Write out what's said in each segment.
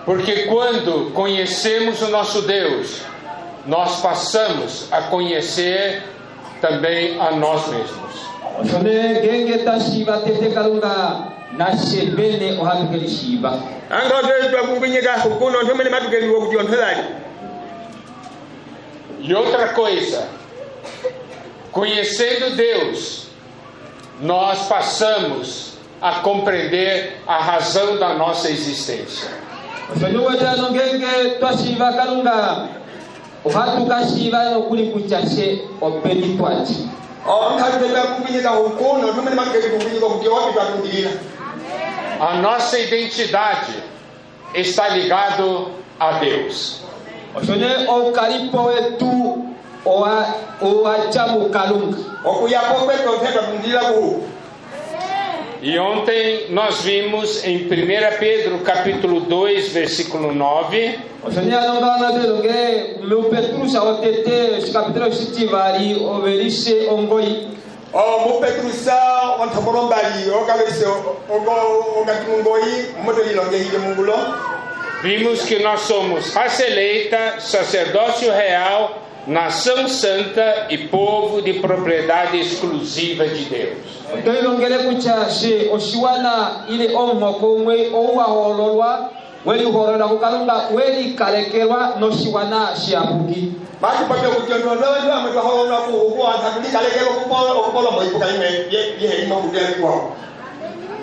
Porque quando conhecemos o nosso Deus, nós passamos a conhecer também a nós mesmos. E outra coisa, conhecendo Deus, nós passamos a compreender a razão da nossa existência. A nossa identidade está ligada a Deus. E ontem nós vimos em 1 Pedro capítulo 2, versículo 9, vimos que nós somos raça eleita, sacerdócio real, nação santa e povo de propriedade exclusiva de Deus.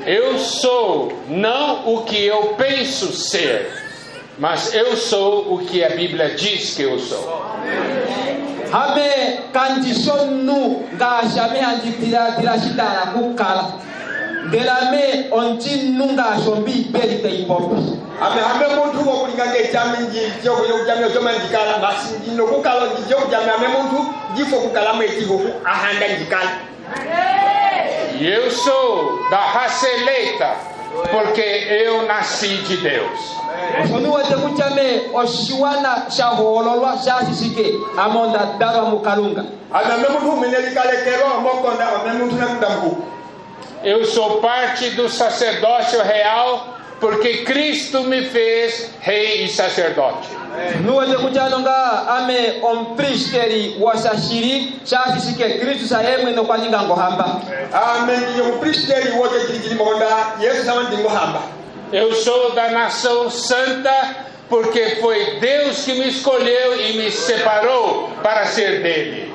Eu sou não o que eu penso ser, mas eu sou o que a Bíblia diz que eu sou. E eu sou da raça eleita, porque eu nasci de Deus. Eu sou parte do sacerdócio real, porque Cristo me fez rei e sacerdote. Eu sou da nação santa, porque foi Deus que me escolheu e me separou para ser dele.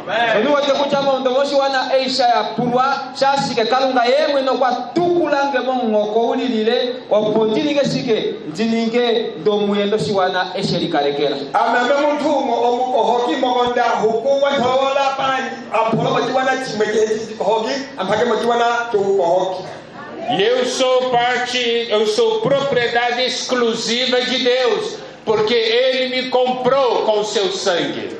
E eu sou propriedade exclusiva de Deus, porque Ele me comprou com seu sangue.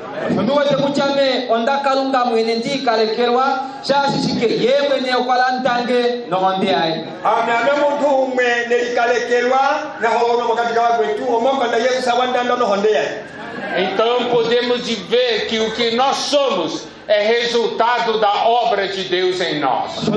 Então podemos ver que o que nós somos é resultado da obra de Deus em nós.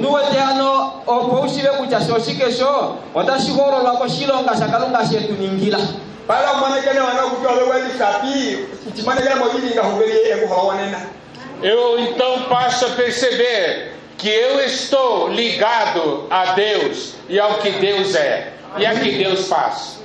Eu então passo a perceber que eu estou ligado a Deus e ao que Deus é e a que Deus faz.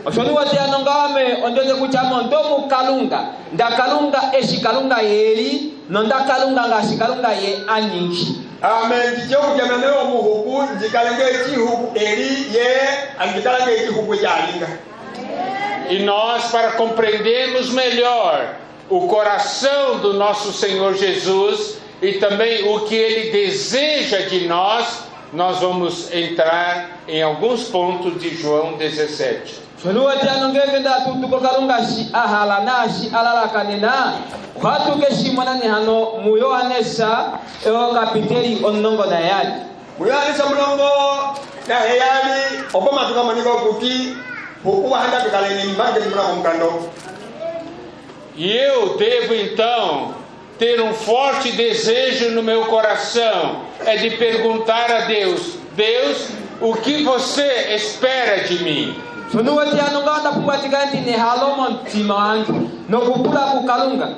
E nós, para compreendermos melhor o coração do nosso Senhor Jesus e também o que Ele deseja de nós, nós vamos entrar em alguns pontos de João 17. E eu devo então ter um forte desejo no meu coração, é de perguntar a Deus: Deus, o que você espera de mim? Sonua tia nunga ta pumba tiganti ne halomon timangi. No kupula ku kalunga.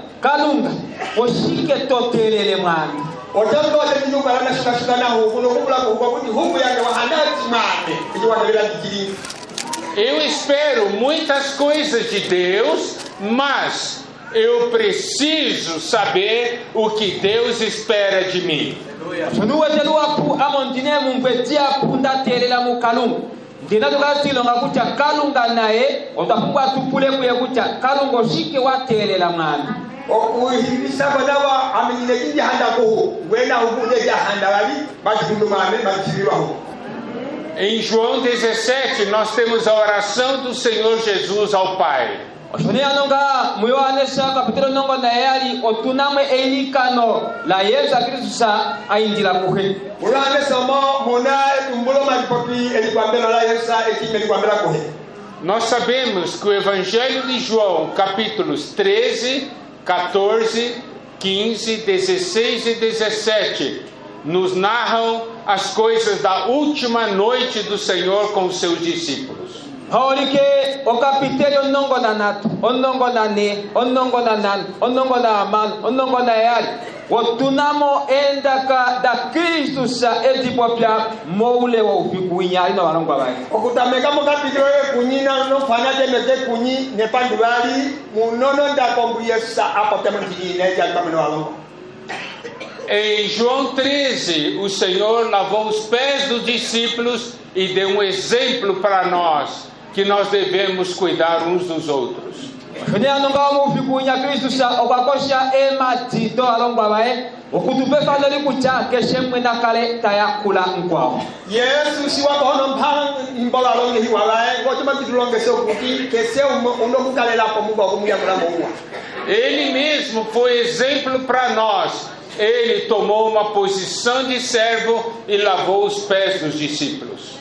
Oshike totelele mwangi. Otango atanyo barana shika na huko no kupula ku kwa kuti huko yake wahandati mane. Ikiwa ndio dijiri. Eu espero muitas coisas de Deus, mas eu preciso saber o que Deus espera de mim. Sonua telua pu amontine mumpetia punda telela mu kalunga. Ndina tukatilo ngakucha kalunga nae otapungwa tupule kuye kucha kalungo shike watelela mwana. Okuhibisa badawa amenyine kinje handa ko wena hukunde jahanda bali bajifundu mame bajibiraho. Em João 17 nós temos a oração do Senhor Jesus ao Pai. Oshoni anonga muyoanesha kapitelo nongo na yali otunamwe enikano la Yesu Kristo sa aindila kuhe. Muyoanesha mo mona tumbulo majipopi elikwambelo la Yesu ekimeli kwambela kuhe. Nós sabemos que o Evangelho de João, capítulos 13, 14, 15, 16 e 17, nos narram as coisas da última noite do Senhor com os seus discípulos. Haolike o kapitelo nongo na natu, onongo na ne, onongo na nan, onongo na amal, onongo na yali. Otunamo endaka da Kristo sa etipopia moule wa upikuinya ina walongwa bai. Okutameka mo kapitelo kunyina no fanaje meke kunyi ne pandubali munono nda kombriesa apotamente ne ya kameno walongwa. Em João 13, o Senhor lavou os pés dos discípulos e deu um exemplo para nós, que nós devemos cuidar uns dos outros. Yesu si wa kono mpang imbola longe hiwalae ngoto matidulonge sokuti kese uno kukalela komuba komuya mulamu uwa. Ele mesmo foi exemplo para nós. Ele tomou uma posição de servo e lavou os pés dos discípulos.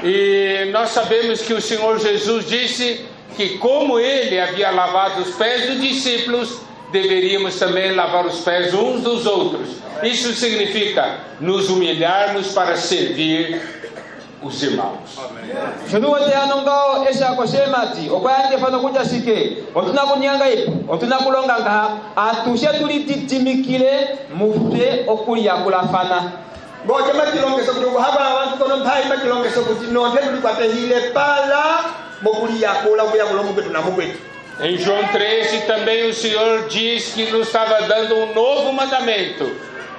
E nós sabemos que o Senhor Jesus disse que como Ele havia lavado os pés dos discípulos, deveríamos também lavar os pés uns dos outros. Isso significa nos humilharmos para servir os irmãos. Em João 13 também o Senhor diz que nos estava dando um novo mandamento,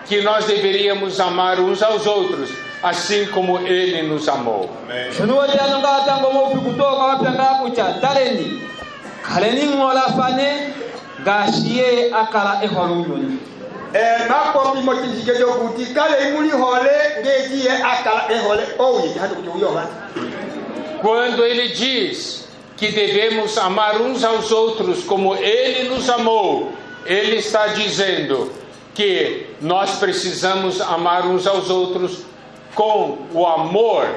que nós deveríamos amar uns aos outros, assim como Ele nos amou. Quando Ele diz que devemos amar uns aos outros como Ele nos amou, Ele está dizendo que nós precisamos amar uns aos outros com o amor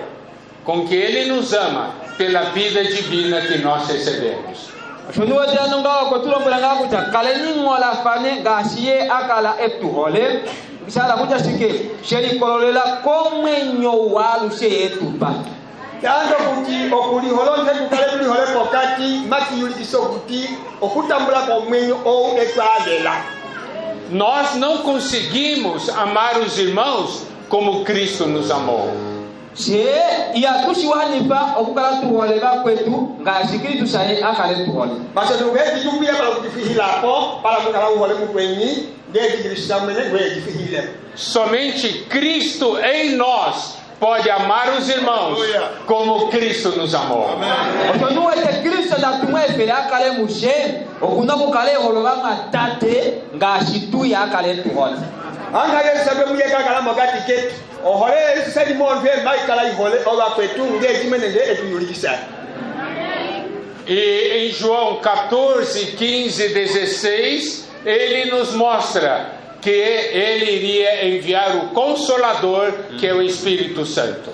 com que Ele nos ama, pela vida divina que nós recebemos. Nós não conseguimos amar os irmãos como Cristo nos amou. Somente Cristo em nós pode amar os irmãos como Cristo nos amou. E em João 14, 15 e 16, ele nos mostra que ele iria enviar o Consolador, que é o Espírito Santo.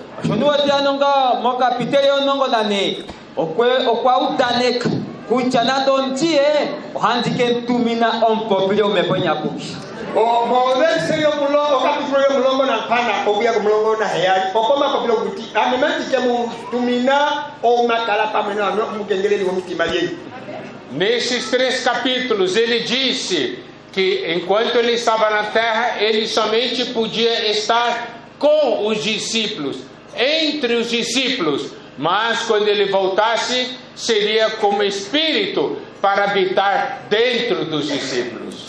Nesses 3 capítulos ele disse que enquanto ele estava na terra, ele somente podia estar com os discípulos, entre os discípulos, mas quando ele voltasse, seria como Espírito para habitar dentro dos discípulos.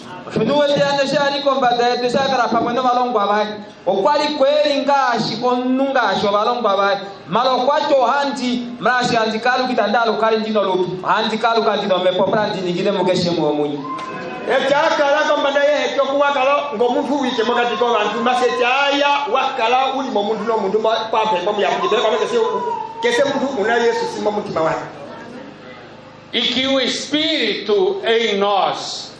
E que o Espírito em nós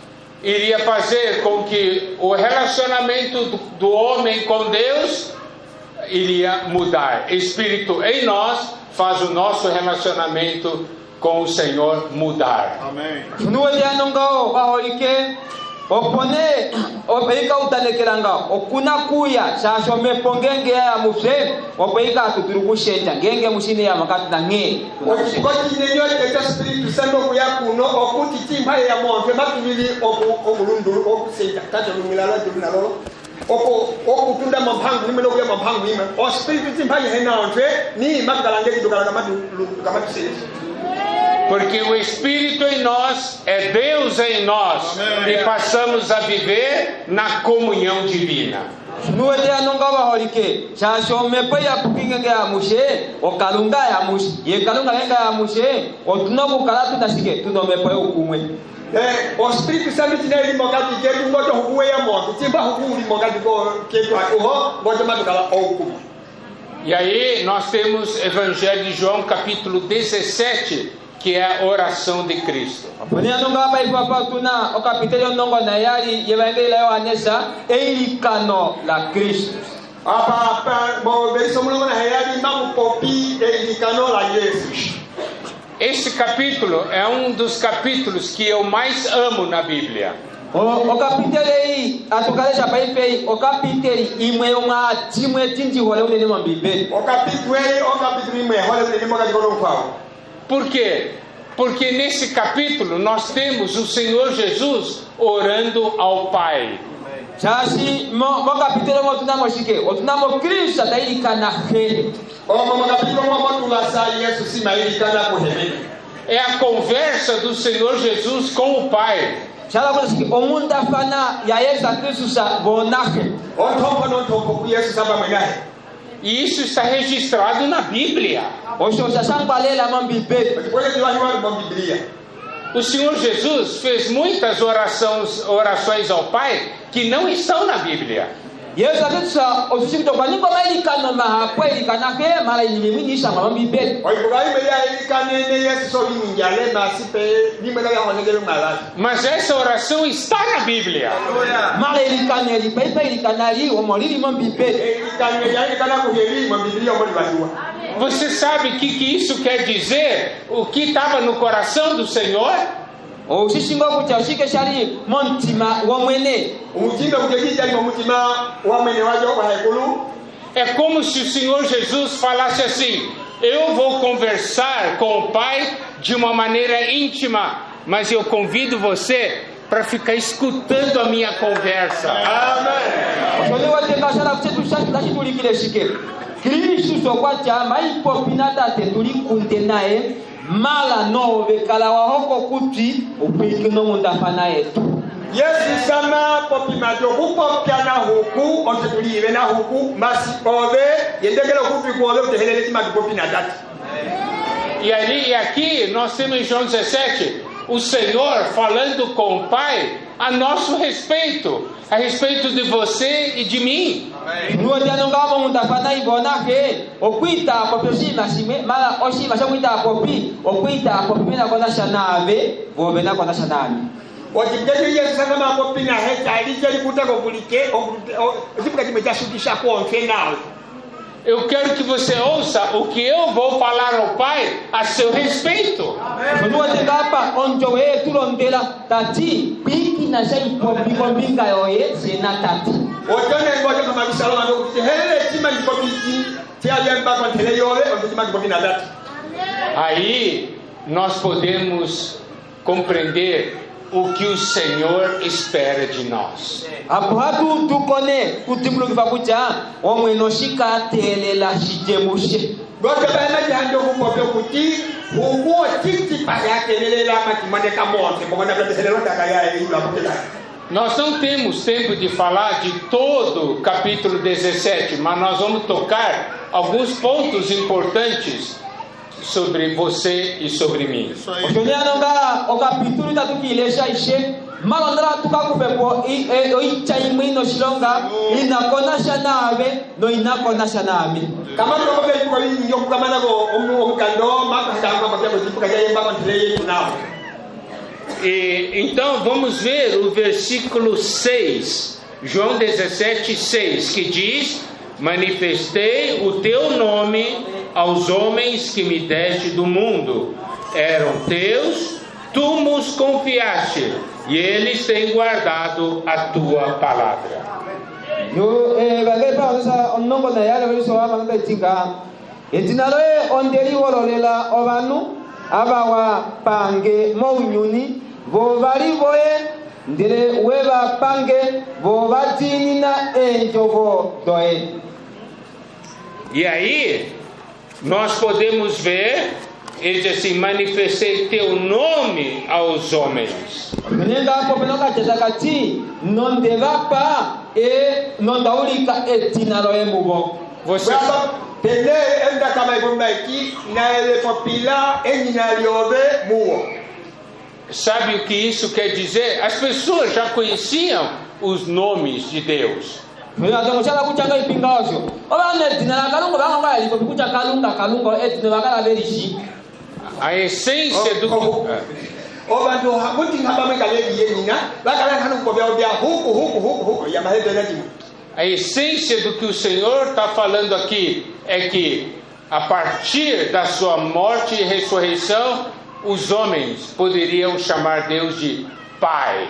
iria fazer com que o relacionamento do homem com Deus iria mudar. Espírito em nós faz o nosso relacionamento com o Senhor mudar. Amém. Porque o Espírito em nós é Deus em nós. Amém. E passamos a viver na comunhão divina. O Espírito Santo tinha ele mogado de que ngoja hukuwe ya moto timba hukuri mogado que ngoja madukala hukumu. E aí nós temos Evangelho de João capítulo 17, que é a oração de Cristo. Este capítulo é um dos capítulos que eu mais amo na Bíblia. O capítulo aí, a tocar já vai ver o capítulo imwe uma timwe tinti hole o nenhuma Bíblia. O capítulo imwe hole o nenhuma gadolo. Por quê? Porque nesse capítulo nós temos o Senhor Jesus orando ao Pai. Jasi mo capítulo mo tunamo shike, o tunamo Cristo daí kana he. O capítulo mo tulasa Yesu sima ele kana ko he. É a conversa do Senhor Jesus com o Pai. E isso está registrado na Bíblia. O Senhor Jesus fez muitas orações ao Pai que não estão na Bíblia. Mas essa oração está na Bíblia. Você sabe o que isso quer dizer? O que estava no coração do Senhor? É como se o Senhor Jesus falasse assim: eu vou conversar com o Pai de uma maneira íntima, mas eu convido você para ficar escutando a minha conversa. Amém. Mala no bekala wa hoko kuti upiki no mundafana yetu. Yesu sama popi majo kupopya na huku ontuliwe na huku masipove yendekela kupi kuole utehelele ma popi na dati. E aqui nós temos em João 17 o Senhor falando com o Pai a nosso respeito, a respeito de você e de mim. Wajibjaje Yesu sanga makopina heta alijali kutaka kulike tipo que me shukisha kwa final. Eu quero que você ouça o que eu vou falar ao Pai a seu respeito. Aí nós podemos compreender o que o Senhor espera de nós. Nós não temos tempo de falar de todo o capítulo 17, mas nós vamos tocar alguns pontos importantes sobre você e sobre mim. E então vamos ver o versículo 6, João 17:6, que diz: manifestei o teu nome aos homens que me deste do mundo, eram teus, tu nos confiaste, e eles têm guardado a tua palavra. E aí nós podemos ver, ele diz assim: manifestei teu nome aos homens. Você sabe o que isso quer dizer? As pessoas já conheciam os nomes de Deus. A essência do que o Senhor está falando aqui é que a partir da sua morte e ressurreição, os homens poderiam chamar Deus de Pai.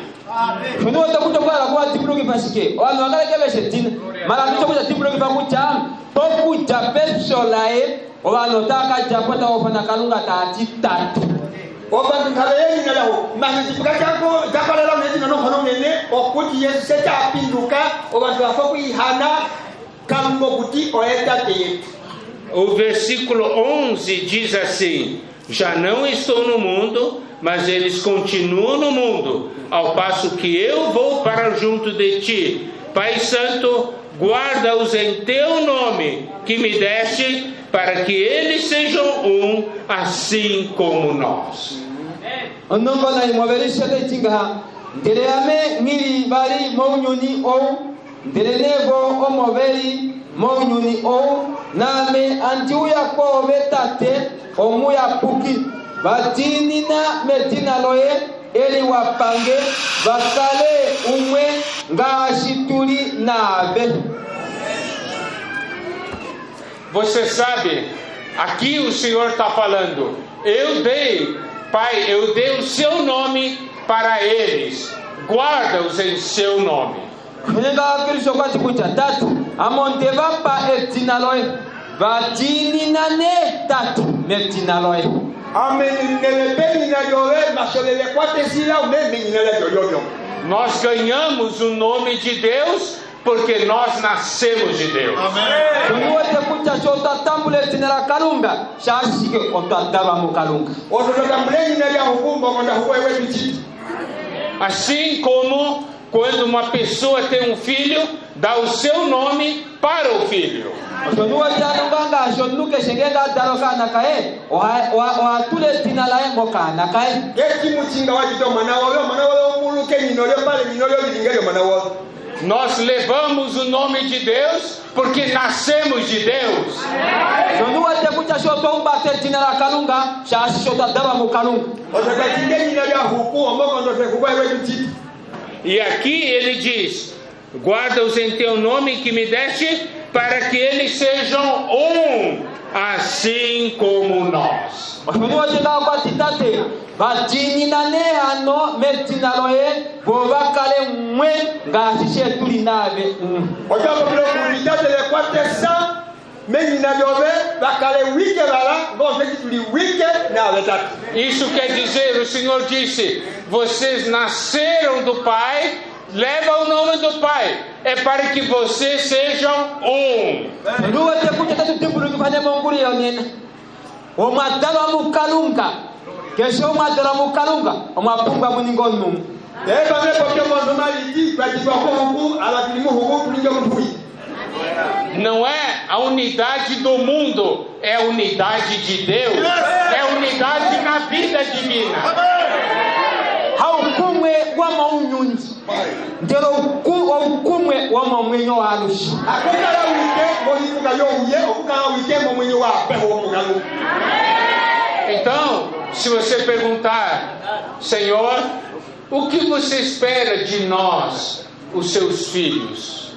O versículo 11 diz assim: já não estou no mundo, mas eles continuam no mundo, ao passo que eu vou para junto de ti. Pai Santo, guarda-os em teu nome, que me deste, para que eles sejam um, assim como nós. Name antiuya ko betate omuya puki batinina metina loye eli wapange bakale umwe ngashituli nabe. Você sabe, aqui o Senhor está falando: eu dei, Pai, eu dei o seu nome para eles, guarda-os em seu nome. Nós ganhamos o nome de Deus porque nós nascemos de Deus. Assim como quando uma pessoa tem um filho, dá o seu nome para o filho. Nós levamos o nome de Deus porque nascemos de Deus. E aqui ele diz: guarda-os em teu nome que me deste, para que eles sejam um, assim como nós. Isso quer dizer, o Senhor disse: vocês nasceram do Pai, leva o nome do Pai, é para que vocês sejam um. Não é a unidade do mundo, é a unidade de Deus, é a unidade na vida divina. Então, se você perguntar: Senhor, o que você espera de nós, os seus filhos?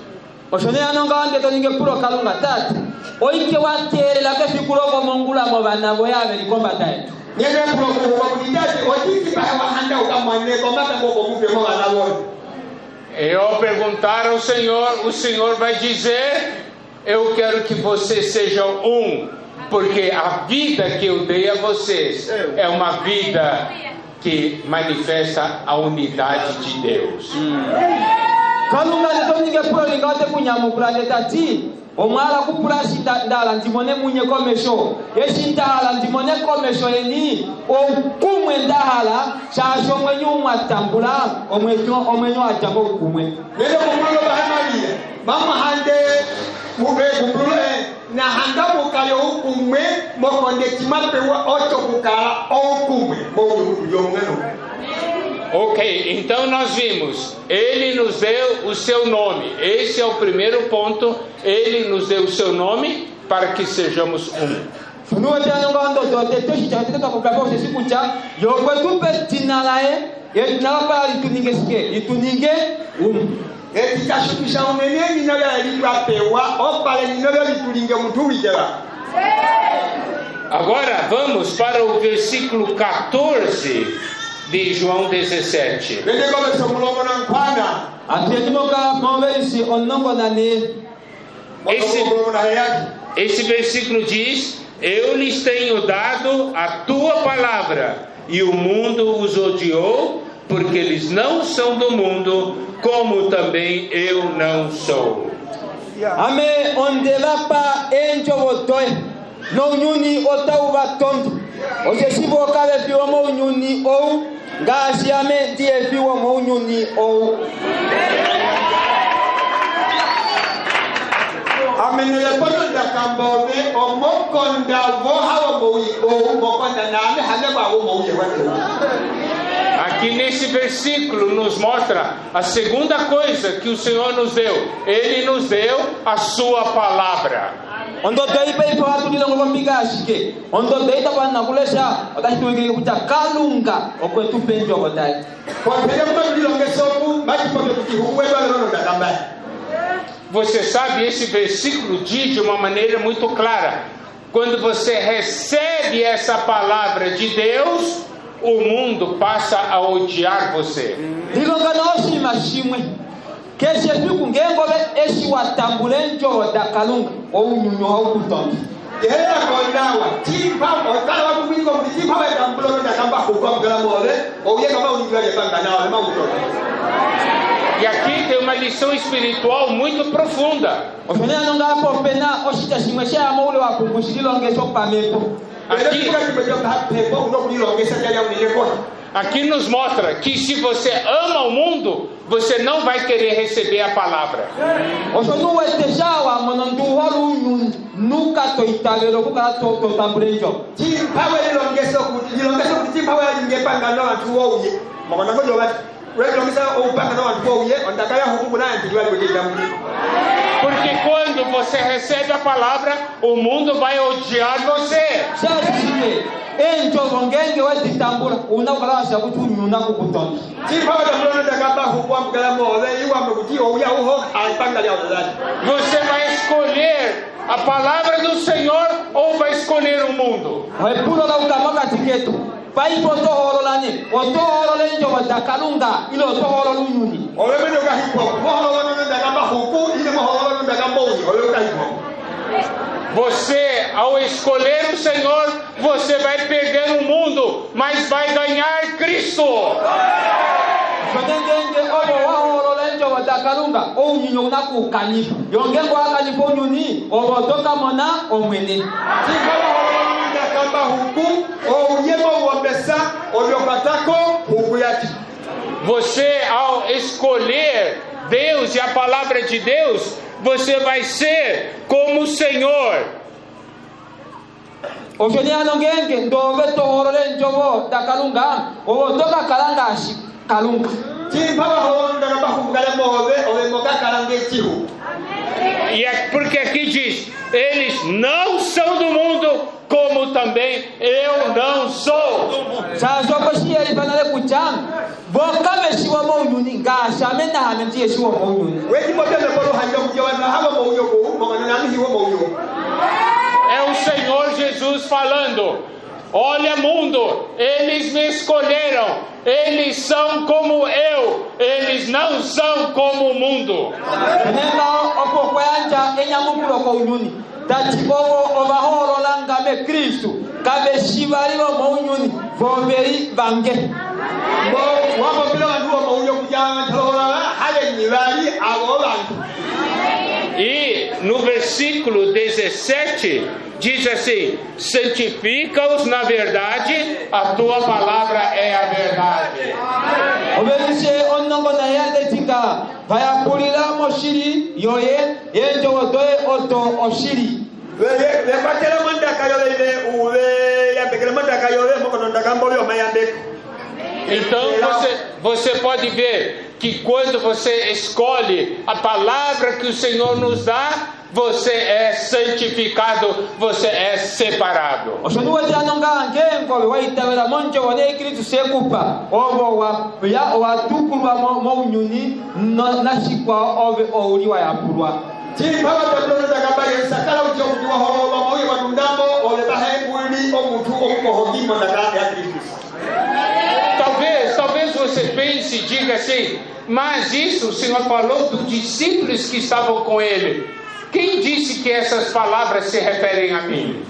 Eu perguntar ao Senhor, o Senhor vai dizer: eu quero que vocês sejam um, porque a vida que eu dei a vocês é uma vida que manifesta a unidade de Deus. Omala kupurasi dala ndimone munye komesho yeshi dala ndimone komesho eni okumwe ndala chasho mwenye umwatambula omwenye atambo kumwe lelo kumalo bahamalia mama hande mube kubrule na handa mukale okumwe mokonde timapewa ocho kukala okumwe moyo yongeno. Ok, então nós vimos, Ele nos deu o seu nome. Esse é o primeiro ponto. Ele nos deu o seu nome para que sejamos um. Agora vamos para o versículo 14 de João 17. Esse versículo diz: eu lhes tenho dado a tua palavra, e o mundo os odiou, porque eles não são do mundo, como também eu não sou. Amém. Onde lá pa no nyuni otau batom o se sibo ka be o mo nyuni o gasi ame die bi o mo nyuni o amenele bono da kambobe o mo konda vo ha o mo konda na me hale ba o mo ye wa. Aqui nesse versículo nos mostra a segunda coisa que o Senhor nos deu. Ele nos deu a sua palavra. Ondo dei pe po atu dilongo bombigashi ke ondo dei ta bana kulesha otashi tuweke kucha kalunga okwetu penjo otai kwa pele mtu dilongo soku baki po kukihuwe balo da kamba. Você sabe, esse versículo diz de uma maneira muito clara: quando você recebe essa palavra de Deus, o mundo passa a odiar você. Dilonga noshi mashimwe keshe fiku ngengobe eshi watambulenjo da kalunga o unyunyo haukutonda yera kondawa timba otala kubingo mtimba wa tambulo da kamba kukomgala mole ou ye kama unyunyo ya panga na wale mautoka. E aqui tem uma lição espiritual muito profunda. Aqui nos mostra que se você ama o mundo, você não vai querer receber a palavra. Porque quando você recebe a palavra, o mundo vai odiar você. Você vai escolher a palavra do Senhor ou vai escolher o mundo? Você, ao escolher o Senhor, você vai perder o mundo, mas vai ganhar Cristo. Você, ao escolher Deus e a palavra de Deus, você vai ser como o Senhor. E é porque aqui diz: eles não são do mundo, como também eu não sou. É o Senhor Jesus falando: olha, mundo, eles me escolheram, eles são como eu, eles não são como o mundo. E no versículo 17 diz assim: santifica-os na verdade, a tua palavra é a verdade. Então você pode ver que quando você escolhe a palavra que o Senhor nos dá, você é santificado, você é separado. Talvez você pense e diga assim: mas isso o Senhor falou dos discípulos que estavam com ele. Quem disse que essas palavras se referem a mim?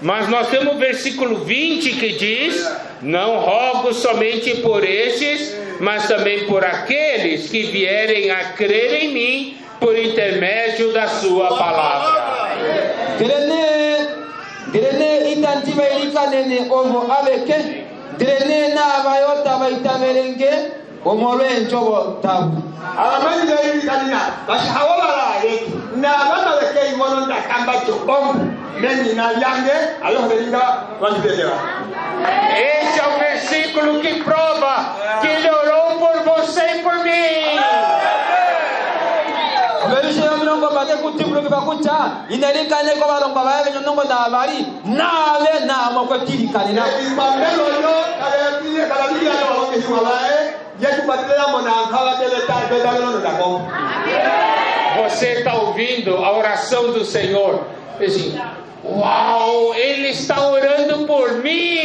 Mas nós temos o versículo 20 que diz: não rogo somente por estes, mas também por aqueles que vierem a crer em mim por intermédio da sua palavra. Esse é o versículo que prova que ele orou por você e por mim. Você está ouvindo a oração do Senhor? Assim, uau, Ele está orando por mim.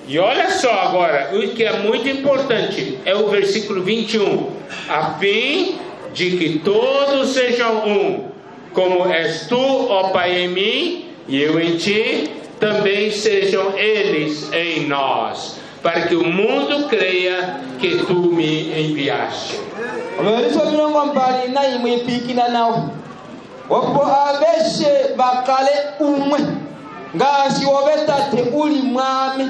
E olha só agora, o que é muito importante é o versículo 21. A fim de que todos sejam um, como és tu, ó Pai, em mim, e eu em ti, também sejam eles em nós, para que o mundo creia que tu me enviaste. Opo abeshe bakale umwe ngasi obetate uli mwami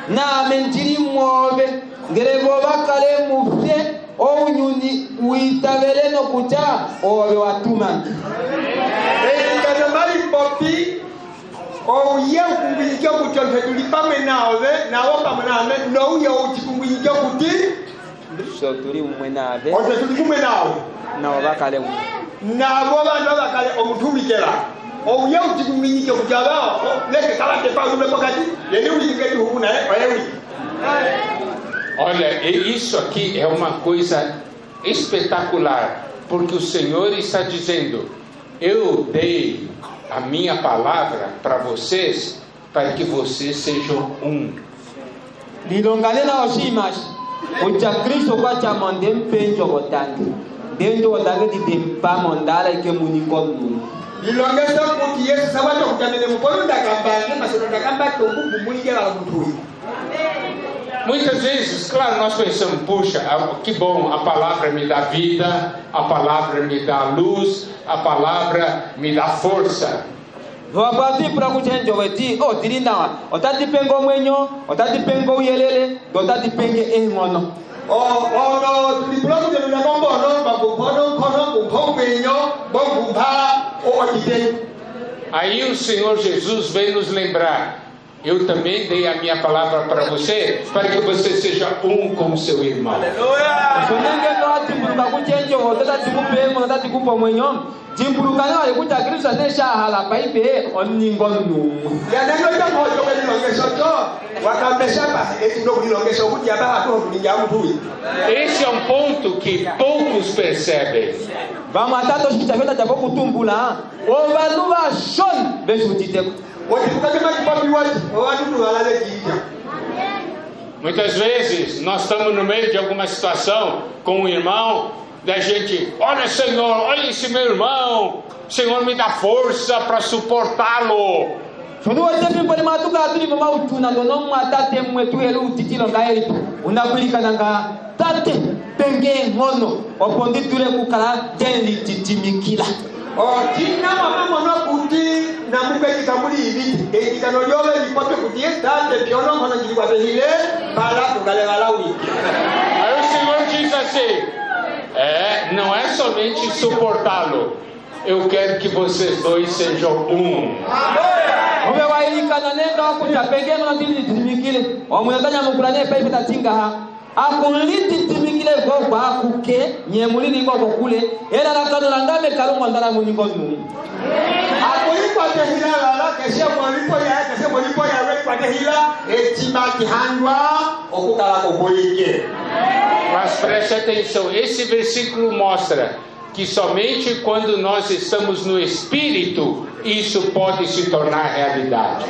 na mentiri mwobe ngerebo bakale mufye ounyuni uitabele no kuta obe watuma kadamali popi o ye kumbinike kutonfe tulipame nawe nawo pamname no ye utikumbinike kuti so tuli umwe nabe o tuli kumwe nawe na bakale nabo bantu bakale omutumikera ouye utikumbinike kujaba leke kala te pa ule pokati yene ulike tu na oyewi. Olha, isso aqui é uma coisa espetacular, porque o Senhor está dizendo: eu dei a minha palavra para vocês, para que vocês sejam um. Lilonganena oshimas, ucha Kristo kwa cha mondem penjo botandi. Dentro otage di dempa mondala ke munikonu. Lilongeza kuti Yesu sabato kutamene mukono ndakambane masono ndakamba tongu bumulikera mutui. Muitas vezes, claro, nós pensamos, puxa, que bom, a palavra me dá vida, a palavra me dá luz, a palavra me dá força. Vapati para kuchenjo weti o tirinda otati pengo mwenyo otati pengo uyelele otati penge ehmono no tulipulako de na bombo no babukono kono bukombenyo bombuba o otite. Aí o Senhor Jesus vem nos lembrar: eu também dei a minha palavra para você, para que você seja um com o seu irmão. Esse é um ponto que poucos percebem. Muitas vezes nós estamos no meio de alguma situação com um irmão, da gente, olha Senhor, olha esse meu irmão, Senhor me dá força para suportá-lo. Tina mama no kuti na muketi kamuli hivi ekikano yole lipote kuti esta de piono kono jili kwa behile para kugalela wiki. Aí o Senhor diz assim: não é somente suportá-lo, eu quero que vocês dois sejam um. Akuliti timikile kwa kuke nyemulini kwa kule era nakano langame kalongo ndana muningo nu akulipo tehila la keshe molipo ya we kwa tehila etima kihandwa okukala koboike. Mas preste atenção, esse versículo mostra que somente quando nós estamos no Espírito isso pode se tornar realidade.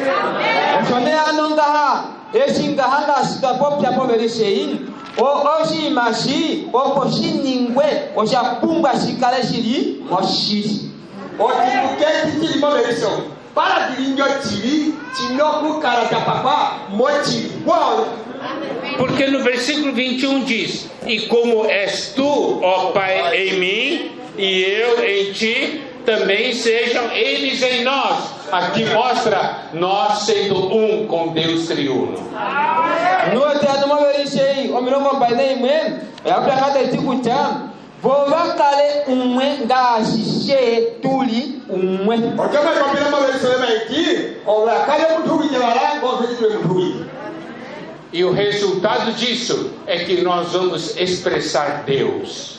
Porque no versículo 21 diz: e como és tu, ó Pai, em mim, e eu em ti, também sejam eles em nós. Aqui mostra nós sendo um com Deus triuno. E o resultado disso é que nós vamos expressar Deus.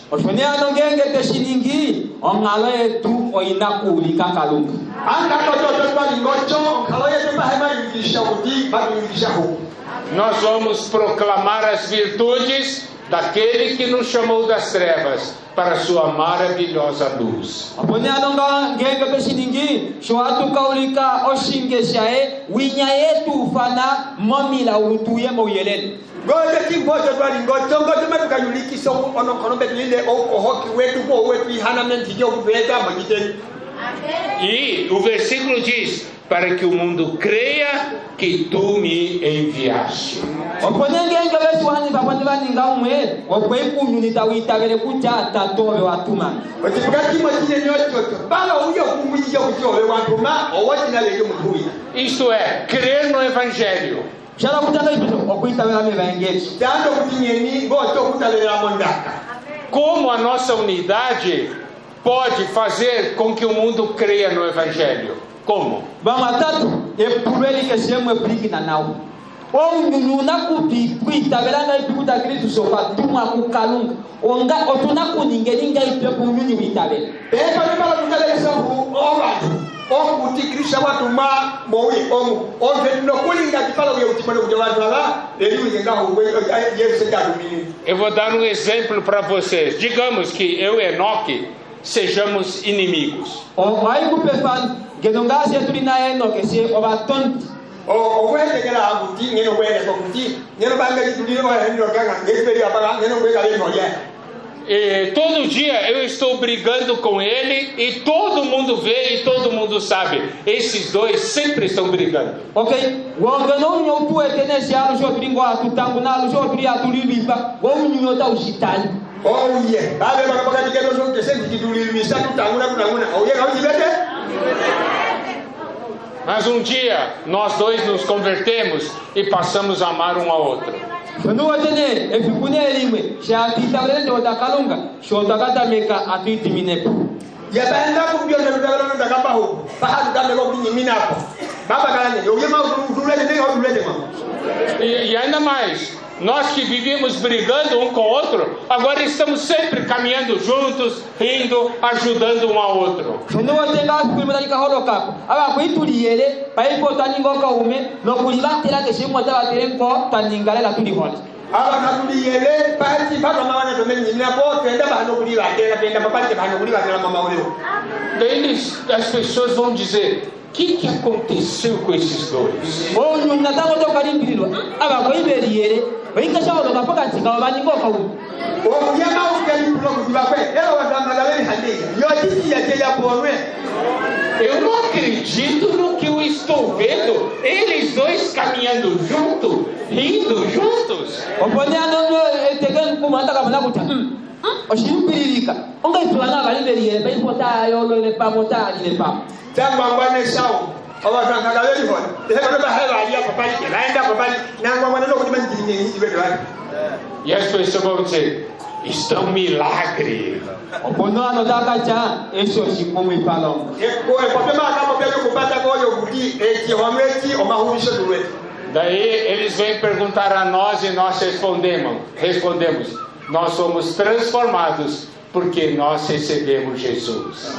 Nós vamos proclamar as virtudes daquele que nos chamou das trevas para a sua maravilhosa luz. E o versículo diz: para que o mundo creia que tu me enviaste. Isto é, crer no Evangelho. Como a nossa unidade pode fazer com que o mundo creia no Evangelho? Como? Eu vou dar um exemplo para vocês. Digamos que eu e Enoque sejamos inimigos. E todo dia eu estou brigando com ele e todo mundo vê e todo mundo sabe. Esses dois sempre estão brigando. Mas um dia nós dois nos convertemos e passamos a amar um ao outro. E ainda mais, nós que vivíamos brigando um com o outro, agora estamos sempre caminhando juntos, rindo, ajudando um ao outro. As pessoas vão dizer: o que aconteceu com esses dois? Eu não acredito no que eu estou vendo. Eles dois caminhando juntos, rindo juntos. E as pessoas vão dizer: isto é um milagre. Daí eles vêm perguntar a nós e nós respondemos: nós somos transformados porque nós recebemos Jesus.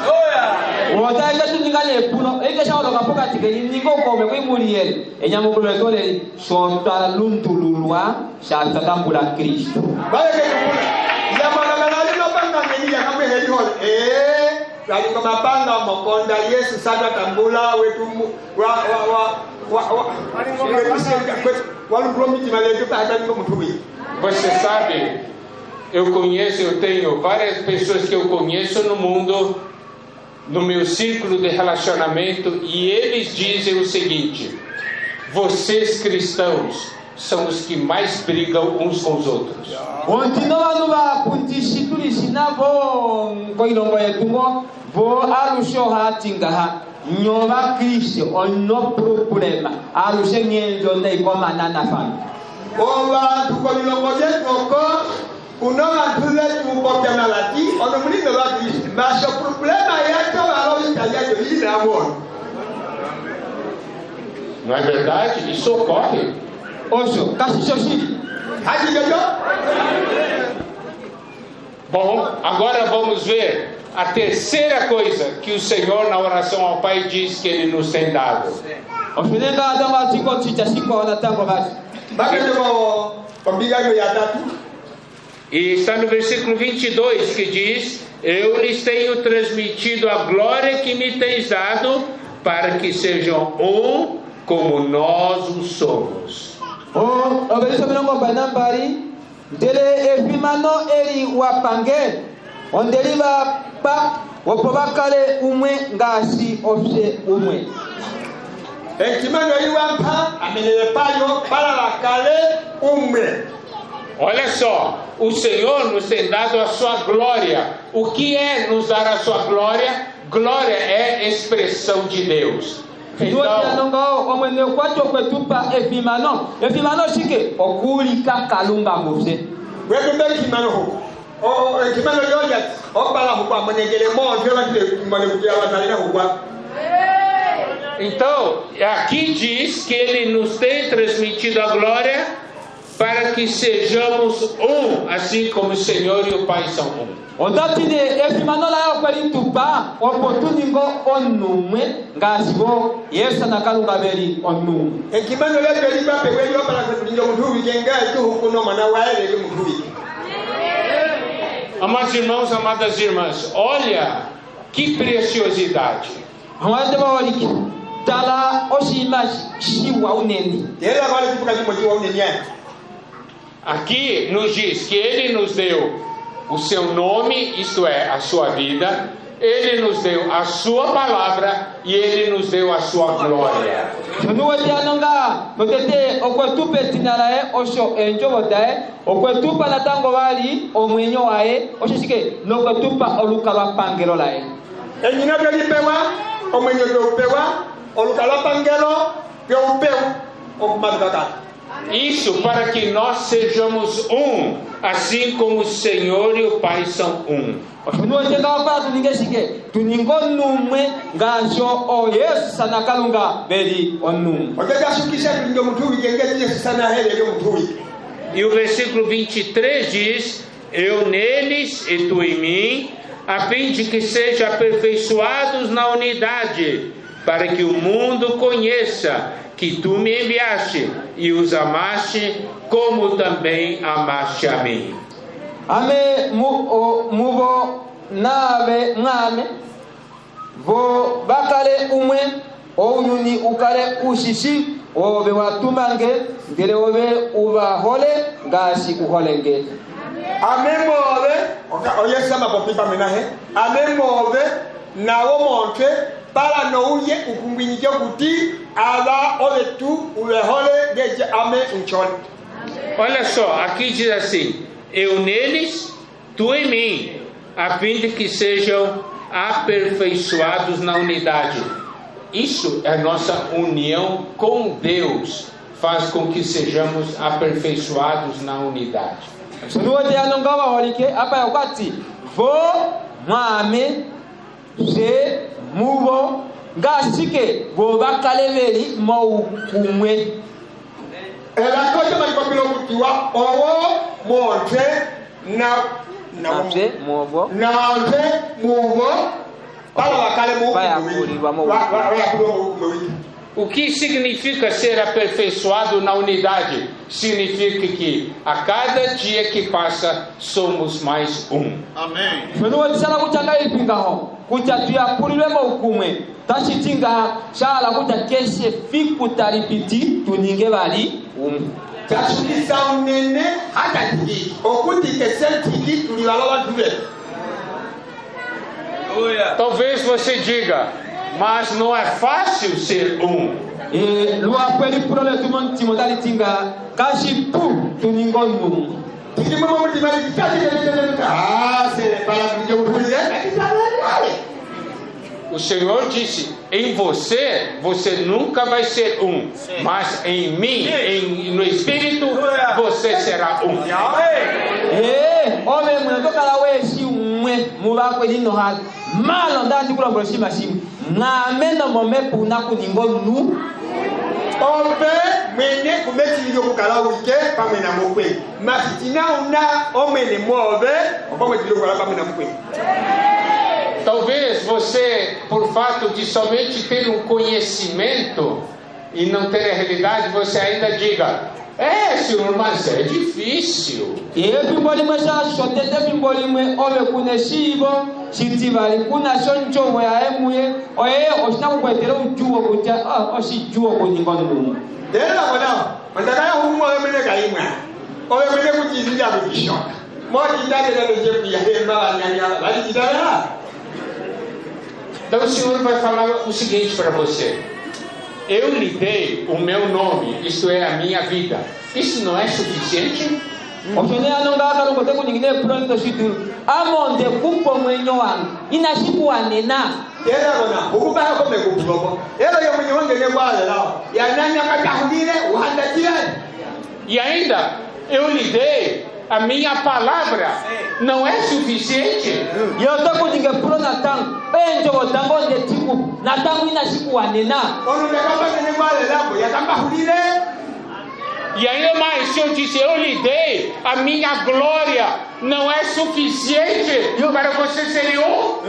Você sabe, eu tenho várias pessoas que eu conheço no mundo, no meu círculo de relacionamento, e eles dizem o seguinte: vocês cristãos são os que mais brigam uns com os outros. Não é verdade? Isso ocorre. Bom, agora vamos ver a terceira coisa que o Senhor, na oração ao Pai, diz que Ele nos tem dado. E está no versículo 22 que diz: eu lhes tenho transmitido a glória que me tens dado, para que sejam um como nós o somos. Enkimano iwampa amenelepayo para la kale umre. Olha só, o Senhor nos tem dado a sua glória. O que é nos dar a sua glória? Glória é expressão de Deus. Então, então, aqui diz que Ele nos tem transmitido a glória para que sejamos um, assim como o Senhor e o Pai são um. Amados irmãos, amadas irmãs, olha que preciosidade. Aqui nos diz que Ele nos deu o seu nome, isto é, a sua vida, Ele nos deu a sua palavra e Ele nos deu a sua glória. Isso para que nós sejamos um, assim como o Senhor e o Pai são um. E o versículo 23 diz: eu neles e tu em mim, a fim de que sejam aperfeiçoados na unidade, para que o mundo conheça que tu me enviaste e os amaste, como também amaste a mim. Ame muvo nave ngame vo bakale umwe oununi ukale ushishi obe watumange ngere obe ubahole ngasi uholenge. Amemove oyesema popipa menahe amemove nawo monte para no uye ukumbinike kuti ala ole tu ulehole geje ame unchole. Olha só, aqui diz assim: eu neles, tu em mim, a fim de que sejam aperfeiçoados na unidade. Isso é nossa união com Deus, faz com que sejamos aperfeiçoados na unidade. Muvo gasike boba kaleveri maukumwe. Ela coisa mais papilo kutiwa owo monte na muvo para wakale muvo. O que significa ser aperfeiçoado na unidade? Significa que a cada dia que passa somos mais um. Amém. Talvez você diga: mas não é fácil ser um. O Senhor disse: em você, você nunca vai ser um. Sim. Mas em mim, no Espírito, você será um. Talvez você, por fato de somente ter um conhecimento e não ter a realidade, você ainda diga: é, Senhor, mas é difícil. Então o Senhor vai falar o seguinte para você: eu lhe dei o meu nome, isto é, a minha vida. Isso não é suficiente? Oshone anonga kalungo te kuningine pronto shitu. Amonde kupo mwenyo wangu. Inashiku wanena. Era bona ukuba ko me kubugo era yo mwenye wange ne kwale lao ya nanya katahudire uhanda tirani. E ainda eu lhe dei a minha palavra. Não é suficiente? Yo to kuninge pro natango. Benjo botango nde tiku. Natango inashiku wanena. Onu de kaba ne kwale lao ya kamba hudire. E ainda mais, se eu disse, eu lhe dei a minha glória, não é suficiente para você ser um?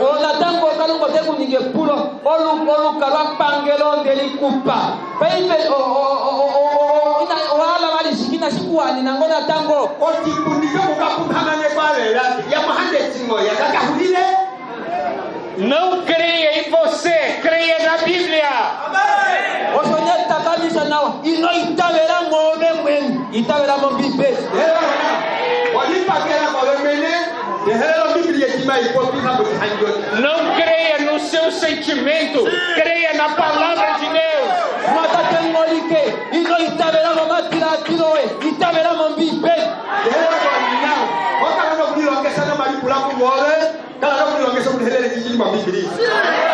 Não creia em você, creia na Bíblia. Não creia no seu sentimento, creia na palavra de Deus.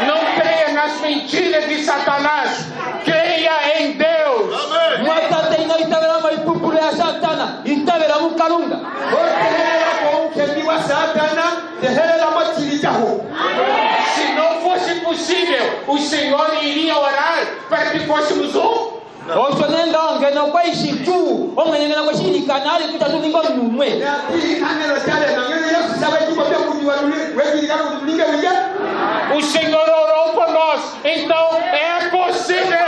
Não creia nas mentiras de Satanás, creia em Deus. Se não fosse possível, o Senhor iria orar para que fôssemos um. O Senhor orou por nós, então é possível.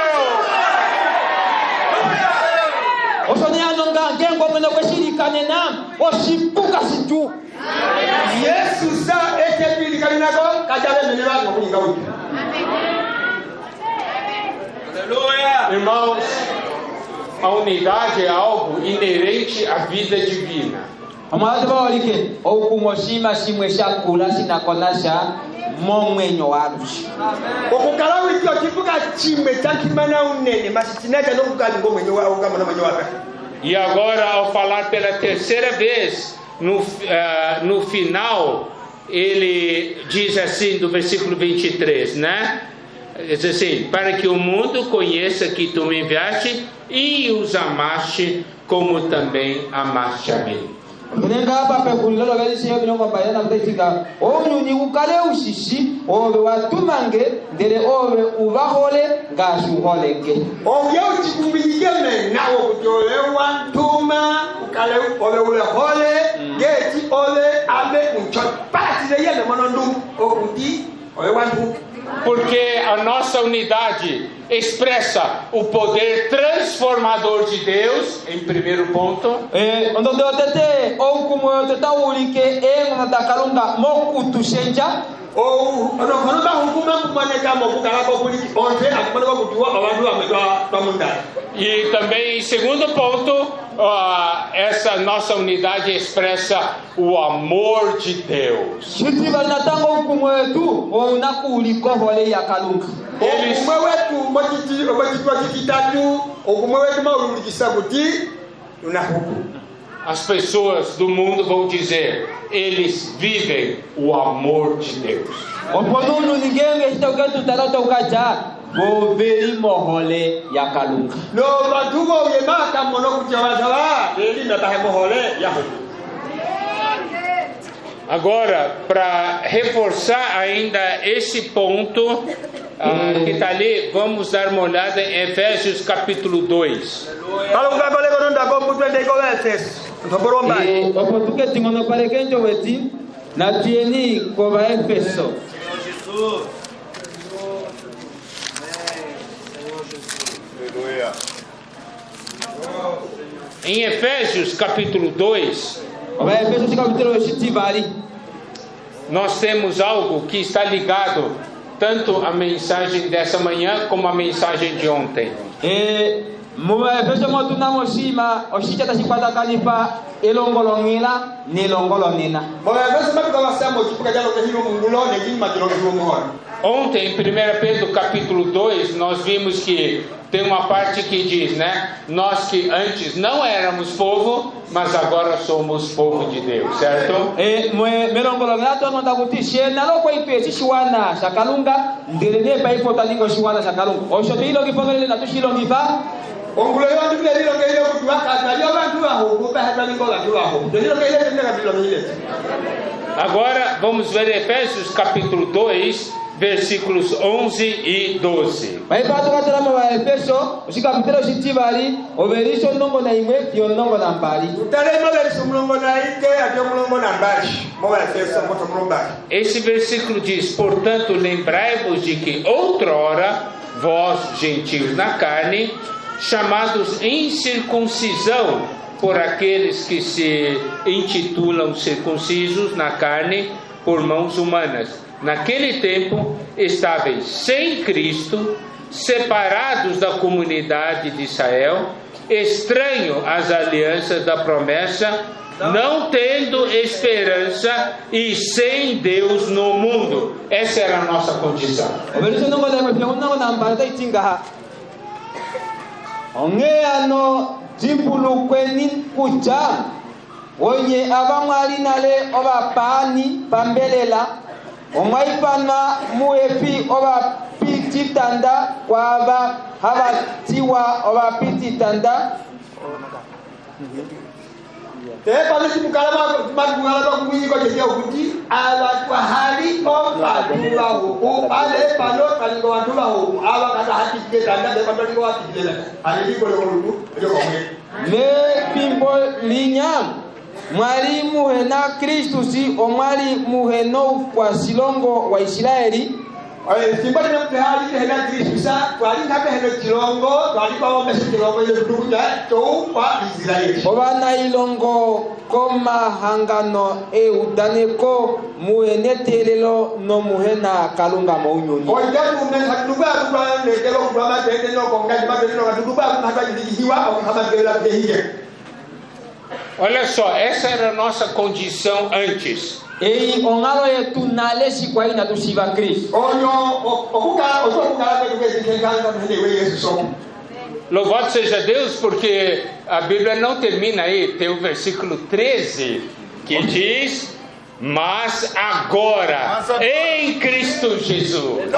Irmãos, a unidade é algo inerente à vida divina. E agora, ao falar pela terceira vez, no final, ele diz assim, do versículo 23, né? Diz assim, para que o mundo conheça que tu me enviaste e os amaste como também amaste a mim. Porque a nossa unidade expressa o poder transformador de Deus, em primeiro ponto. E também, em segundo ponto, essa nossa unidade expressa o amor de Deus. As pessoas do mundo vão dizer, eles vivem o amor de Deus. Agora, para reforçar ainda esse ponto que está ali, vamos dar uma olhada em Efésios capítulo 2. Em Efésios capítulo 2, nós temos algo que está ligado tanto à mensagem dessa manhã como à mensagem de ontem. Ontem, em 1 Pedro capítulo 2, nós vimos que tem uma parte que diz, né? Nós que antes não éramos povo, mas agora somos povo de Deus, certo? melongolongato no takutishe nalo kwa ipesi shiwana shakalunga ndirene pa ifota lingo shiwana shakalunga osho hilo kipongele na tushilo ngifa ongulo yo ndile lilo kele kutwa kata yo bantu aho kupa hata lingo bantu aho ndilo kele ndile bilo mile. Agora vamos ver Efésios capítulo 2, versículos 11 e 12. Vai pato katalama wa Efeso usikapitelo shitibali oberisho nongo na imwe yo nongo na mbali utalema berisho mlongo na ike atyo mlongo na mbali mo Efeso moto mlomba. Esse versículo diz: portanto, lembrai-vos de que outrora vós, gentios na carne, chamados em circuncisão por aqueles que se intitulam circuncisos na carne por mãos humanas, naquele tempo estáveis sem Cristo, separados da comunidade de Israel, estranho às alianças da promessa, não tendo esperança e sem Deus no mundo. Essa era a nossa condição. Jimpulu kweni kucha onye abamwali nale oba pani pambelela omwaipana muepi oba piti tanda kwa aba habatiwa oba piti tanda pale simukala magungala kumwiko jeje okuti abatu hali obatuba ho pale palo kalingo watuba ho abakata hakike tanda de pando watikela ali ko lokolu yo komwe me pimbo linyam mwalimu hena Kristo si omwalimu heno kwa silongo wa Israeli simba ni mtihani hena Kristo sa twali ngape heno kilongo twali kwa omese kilongo yo duja to kwa Israeli obana ilongo koma hangano eudaneko muenetelelo no muhena kalunga maunyoni ojaru mena duba duba le kelo duba tete no konga duba tete no duba hata hiwa au kama gela behije. Olha só, essa era a nossa condição antes. Ei ongalo yetu nalesi kwa ina tusiva Kristo onyo okuka okuka kwa kwezi kenganga mhelewe Yesu so. Louvado seja Deus, porque a Bíblia não termina aí, tem o versículo 13, que diz: mas agora, em Cristo Jesus.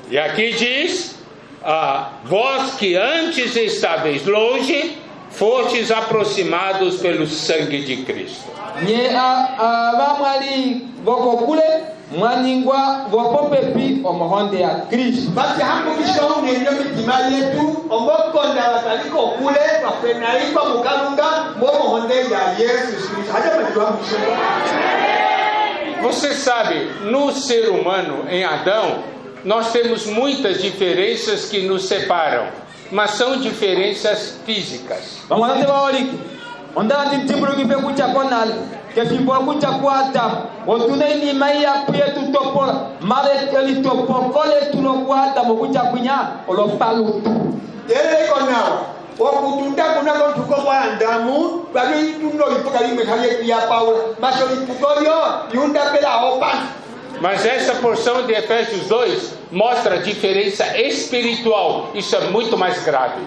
E aqui diz: vós que antes estáveis longe, fostes aproximados pelo sangue de Cristo. Mwaningwa vopopepi omohonde ya Kristo. Basi hapo kisho ndio mitima yetu omokonda wataliko kule wafenaiko mukalunga momohonde ya Yesu Kristo. Haja majua mshoro. Você sabe, no ser humano, em Adão, nós temos muitas diferenças que nos separam, mas são diferenças físicas. Vamos lá, Tebaoliki. Onda timbulo kipe kucha konal, ke fimbo kucha kwata, otuna ni maya pietu topola, male eli topokole tulo kwata mokucha kunya olopalu. Ele konawa, okutunda kuna kontuko kwa ndamu, bali tuno ipoka lime kale ya Paulo, macho ipukoyo yunda pela opa. Mas essa porção de Efésios 2 mostra a diferença espiritual. Isso é muito mais grave.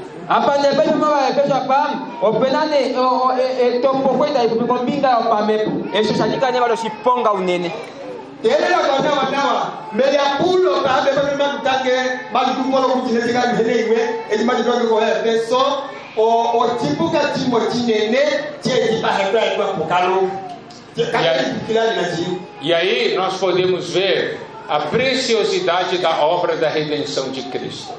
E aí nós podemos ver a preciosidade da obra da redenção de Cristo.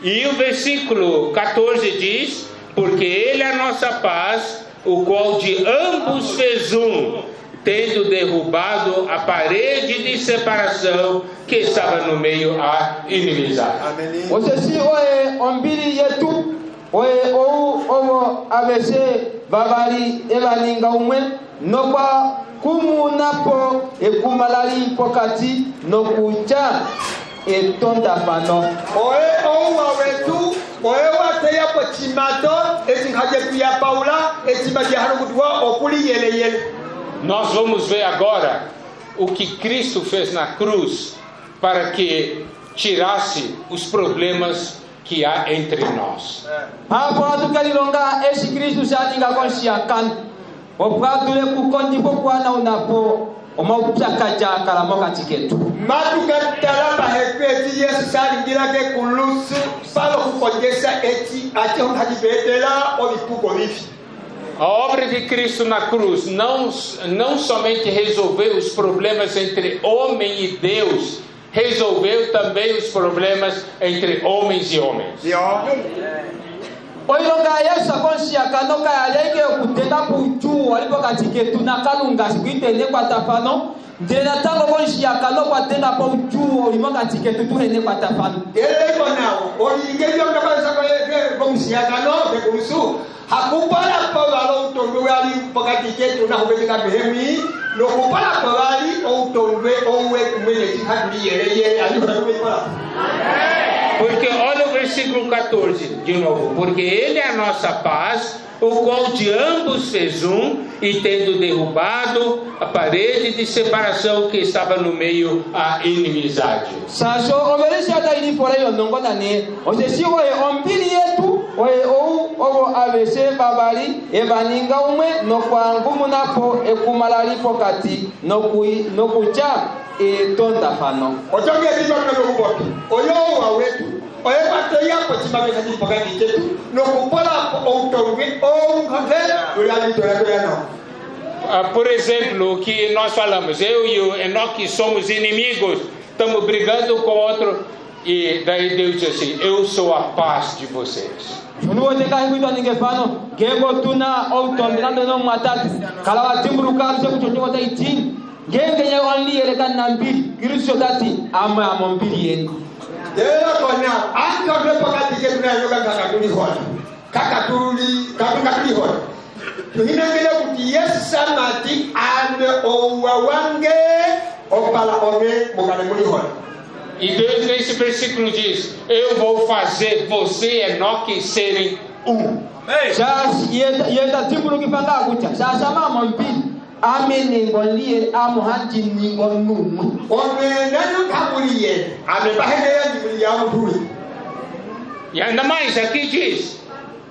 E o versículo 14 diz: porque Ele é a nossa paz, o qual de ambos fez um, tendo derrubado a parede de separação que estava no meio a inimizade. Você se oe ombiri yetu oe ou avese babari ebaninga umwe nokwa kumunapo ekumalali pokati nokucha etonda fano oe ou awetu oe wateya po chimato etinhaje kuya paula etimaje harugudwa okuli yele. Nós vamos ver agora o que Cristo fez na cruz para que tirasse os problemas que há entre nós. A obra de Cristo na cruz não somente resolveu os problemas entre homem e Deus, resolveu também os problemas entre homens e homens. Hakupala pawalo utongwe ali pakati ketu na hubeka behemi no kupala pawali utongwe onwe kumele kihadi yeye alipala. Porque olha o versículo 14 de novo, porque ele é a nossa paz, o qual de ambos fez e tendo derrubado a parede de separação que estava no meio a inimizade. Por exemplo, o que nós falamos, eu e o Enoque somos inimigos, estamos brigando com o outro, e daí Deus diz assim: eu sou a paz de vocês. E Deus nesse versículo diz: eu vou fazer você e Enoque serem um. E ainda mais aqui diz: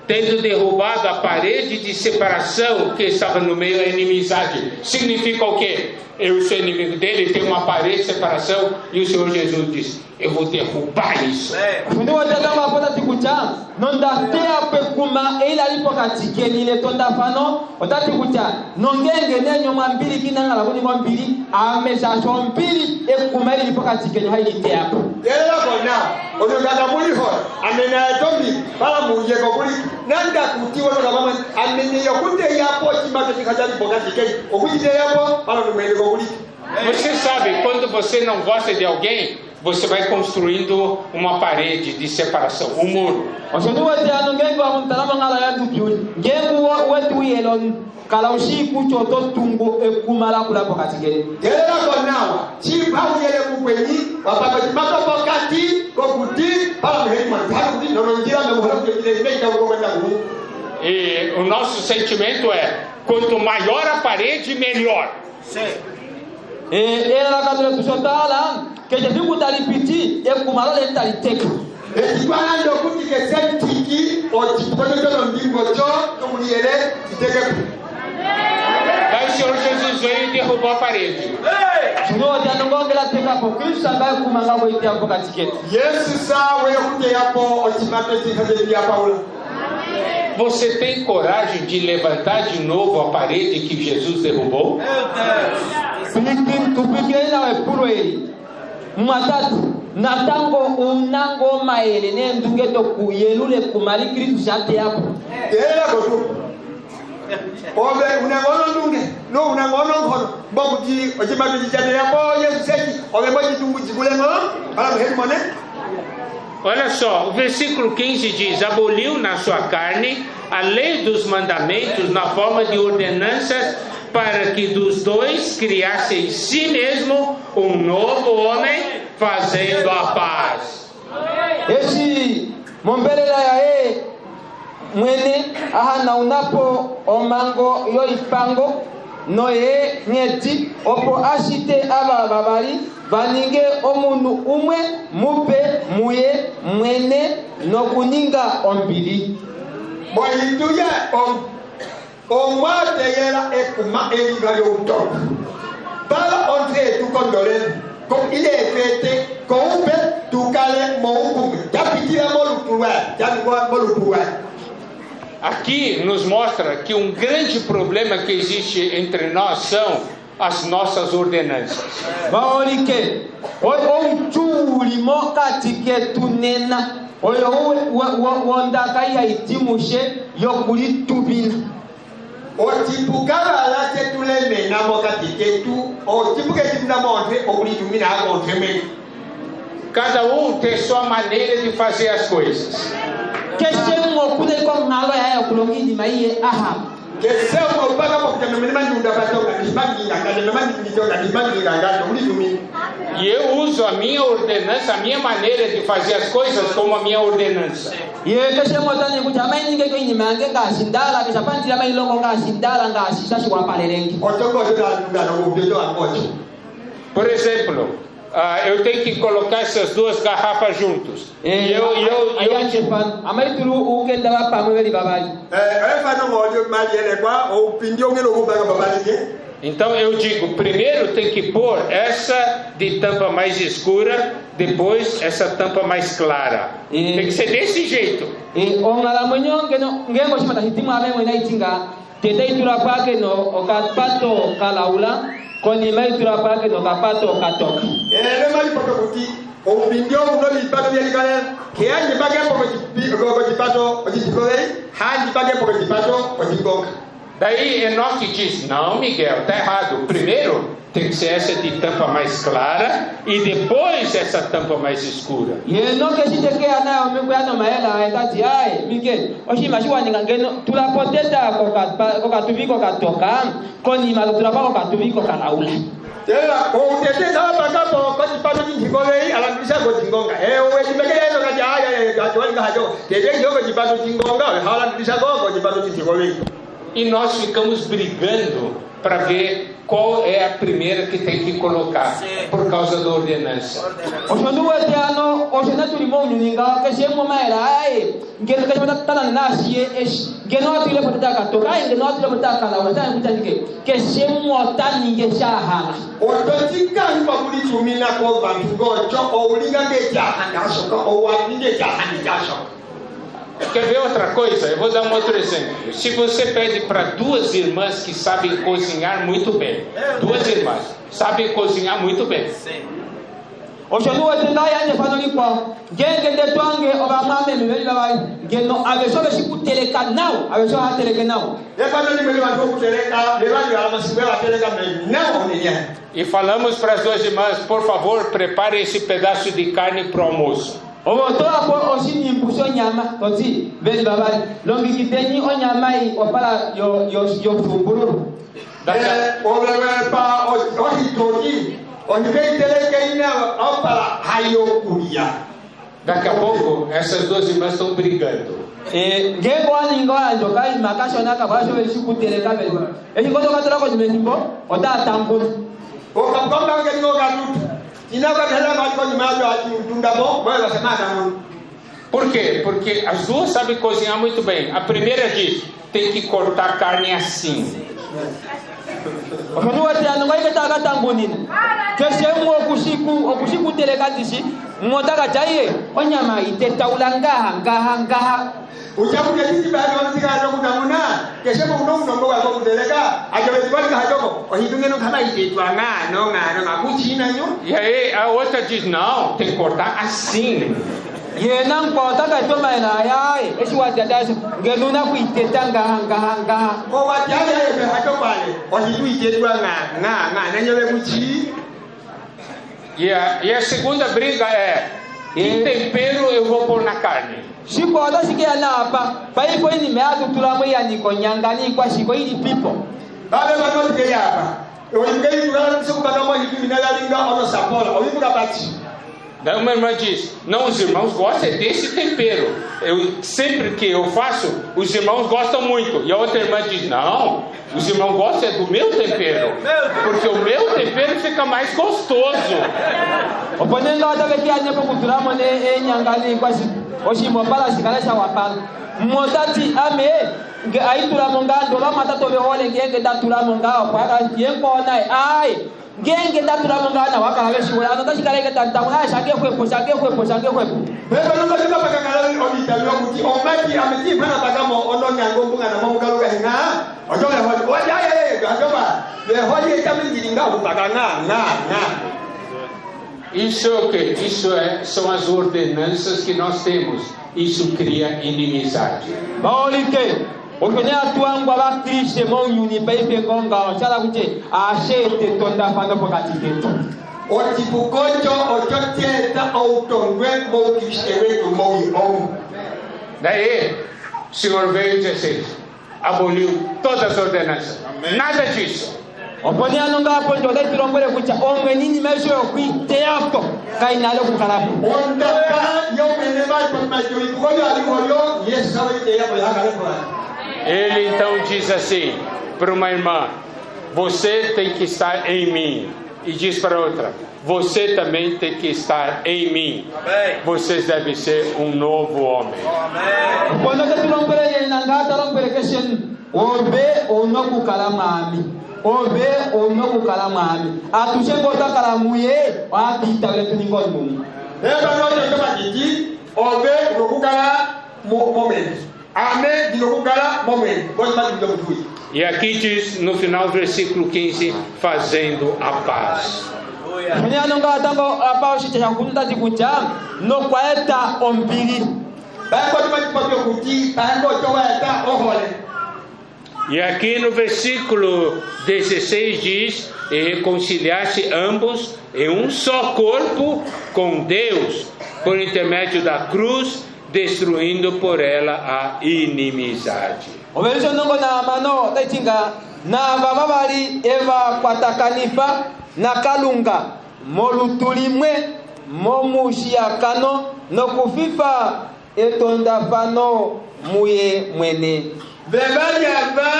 tendo derrubado a parede de separação que estava no meio da inimizade. Significa o quê? Eu sou inimigo dele, tem uma parede de separação, e o Senhor Jesus diz: eu vou derrubar isso. Você sabe, quando você não gosta de alguém, você vai construindo uma parede de separação, um muro. E o nosso sentimento é: quanto maior a parede, melhor. Aí o Senhor Jesus veio e derrubou a parede. Você tem coragem de levantar de novo a parede que Jesus derrubou? no una ngono ngono bobuti ojima de jade yapo yesu seki obeboji tungu jigulengo ala mone. Olha só, o versículo 15 diz: aboliu na sua carne a lei dos mandamentos na forma de ordenanças, para que dos dois criasse em si mesmo um novo homem, fazendo a paz. Esse mombelela ya mwene ahana unapo omango yo ipango noye ngeti opo ashite aba babali baninge omunu umwe mupe muye mwene nokuninga ombili boyituye omwategera ekuma eriga ly'obutono bala ontre tukondole ko ile fete ko ube tukale mo ukume japitira molutuwa japigwa molutuwa. Aqui nos mostra que um grande problema que existe entre nós são as nossas ordenanças. Baolike o chuli mokati ketunena oyo wondaka ya itimushe yokulitubina otipukala la tetuleme na mokati ketu otipuke tibina montre okulitumina akontreme. Cada tem sua maneira de fazer as coisas. E eu uso a minha ordenança, a minha maneira de fazer as coisas como a minha ordenança. Por exemplo, eu tenho que colocar essas duas garrafas juntos. Então eu digo, primeiro tem que pôr essa de tampa mais escura, depois essa tampa mais clara. Tem que ser desse jeito. Koni mai turapake no kapato katoka. Mali potokuti o bindio no lipato ya ligale ke anje bage po jipato ojikole handi bage po jipato ojikonga. Daí Enoque diz: não, Miguel, tá errado. Primeiro tem que ser essa de tampa mais clara e depois essa tampa mais escura. E Enoque se te que ana o meu ano maela etati ai Miguel oshi mashiwa ningangeno tulapoteta koka tuviko katoka koni malutulapa koka tuviko kalaula. Tela o tete da bagapo ko jipato jingole ala bisa go jingonga we jimeke yeso ka ya gatwali ka hajo tete yo go jipato jingonga hala bisa go jipato jingole. E nós ficamos brigando para ver qual é a primeira que tem que colocar, por causa da ordenança. Quer ver outra coisa? Eu vou dar um outro exemplo. Se você pede para duas irmãs que sabem cozinhar muito bem, duas irmãs sabem cozinhar muito bem. E falamos para as duas irmãs: por favor, prepare esse pedaço de carne para o almoço. Daqui a pouco essas duas irmãs estão brigando. Por quê? Porque as duas sabem cozinhar muito bem. A primeira diz: tem que cortar a carne assim. E aí a outra diz: não, tem que cortar assim. yena nkota toma ina yae esiwajadaza ngeluna kuitetanga hanga ko wajaya yebe hatopale ohiduitetwa nga nanyewe muchi. E a segunda briga é: que tempero eu vou pôr na carne? Shikoda shikia napa pai foi ni meado tulamo ya niko nyangani kwa shiko ili people babe bano tike yapa oingei tulala sukana mo hivi minalalinga ono sapola oibuka bati. Daí uma irmã diz: não, os irmãos gostam desse tempero. Sempre que eu faço, os irmãos gostam muito. E a outra irmã diz: não, os irmãos gostam do meu tempero, porque o meu tempero fica mais gostoso. Motati ame ai turamongando la mata to behole ngenge da turamongao kwa yengo nai ai ngenge da turamongana wakala beshi wala ndo shikareke tantamuna shake kwepo bebe nunga tuka pakangala obitalo kuti omati ameti mana bagamo ono nyango mbunga na mamugalo gahinga ojo le holi oja gajoba le holi etamingiringa upagana na. Isso é o que? São as ordenanças que nós temos. Isso cria inimizade. Daí, o Senhor veio e disse assim: aboliu todas as ordenanças. Amém. Nada disso. Ele então diz assim para uma irmã: você tem que estar em mim. E diz para outra: você também tem que estar em mim. Amém. Vocês devem ser um novo homem. E aqui diz no final do versículo 15: fazendo a paz. E aqui no versículo 16 diz: e reconciliar-se ambos em um só corpo com Deus, por intermédio da cruz, destruindo por ela a inimizade. Na kalunga molutulimwe momushiakano nokufifa etondafano muye mwene bebanyamba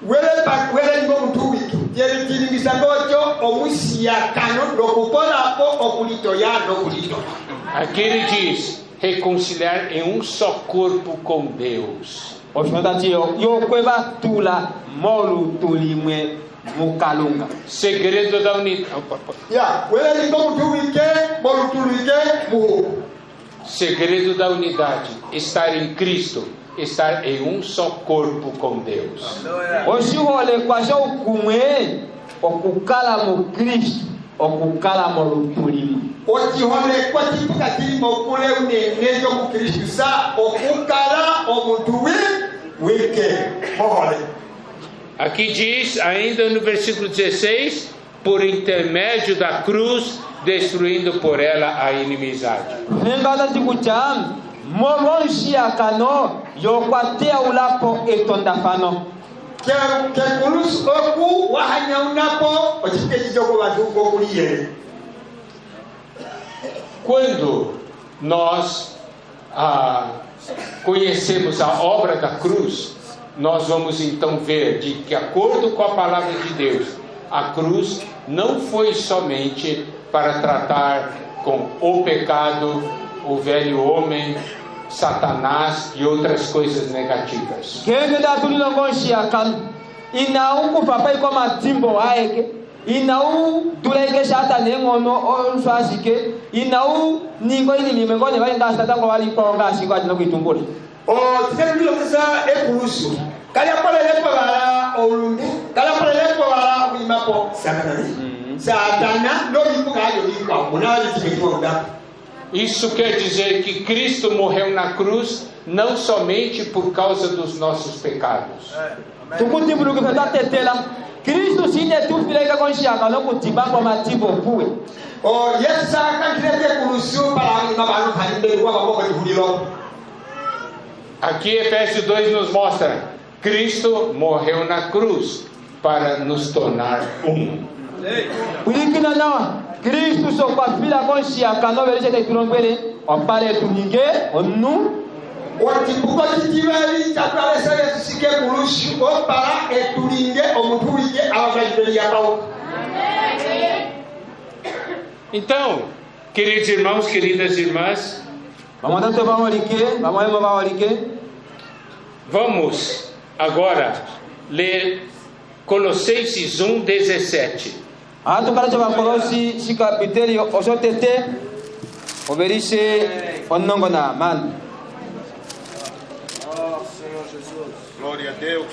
wele ngo mutubitu yelikilingisangocho omushiakano nokupolapo okulitoya nokulito. Aqui ele diz: reconciliar em um só corpo com Deus. Segredo da unidade. Segredo da unidade: estar em Cristo, estar em um só corpo com Deus. Aqui diz ainda no versículo 16: por intermédio da cruz, destruindo por ela a inimizade. Quando nós conhecemos a obra da cruz, nós vamos então ver de que, de acordo com a palavra de Deus, a cruz não foi somente para tratar com o pecado, o velho homem, Satanás e outras coisas negativas. Isso quer dizer que Cristo morreu na cruz não somente por causa dos nossos pecados. Tukuti bulu que tá tetela. Cristo sim é tudo que ele conchaka não kutiba kwa matibo kuwe. Oh, yes, sa kan krete kulusu para na baru khande ruwa babo ka hulilo. Aqui Efésios 2 nos mostra: Cristo morreu na cruz para nos tornar um. Ulikina nawa Cristo só kwa fila conchaka no veje de trombele o pare tu ninge onu. Otibuka titiwali chakale sare sike kulusu o para etulinge omutuige awajibeli yapao. Então, queridos irmãos, queridas irmãs, vamos agora ler Colossenses 1:17. Glória a Deus.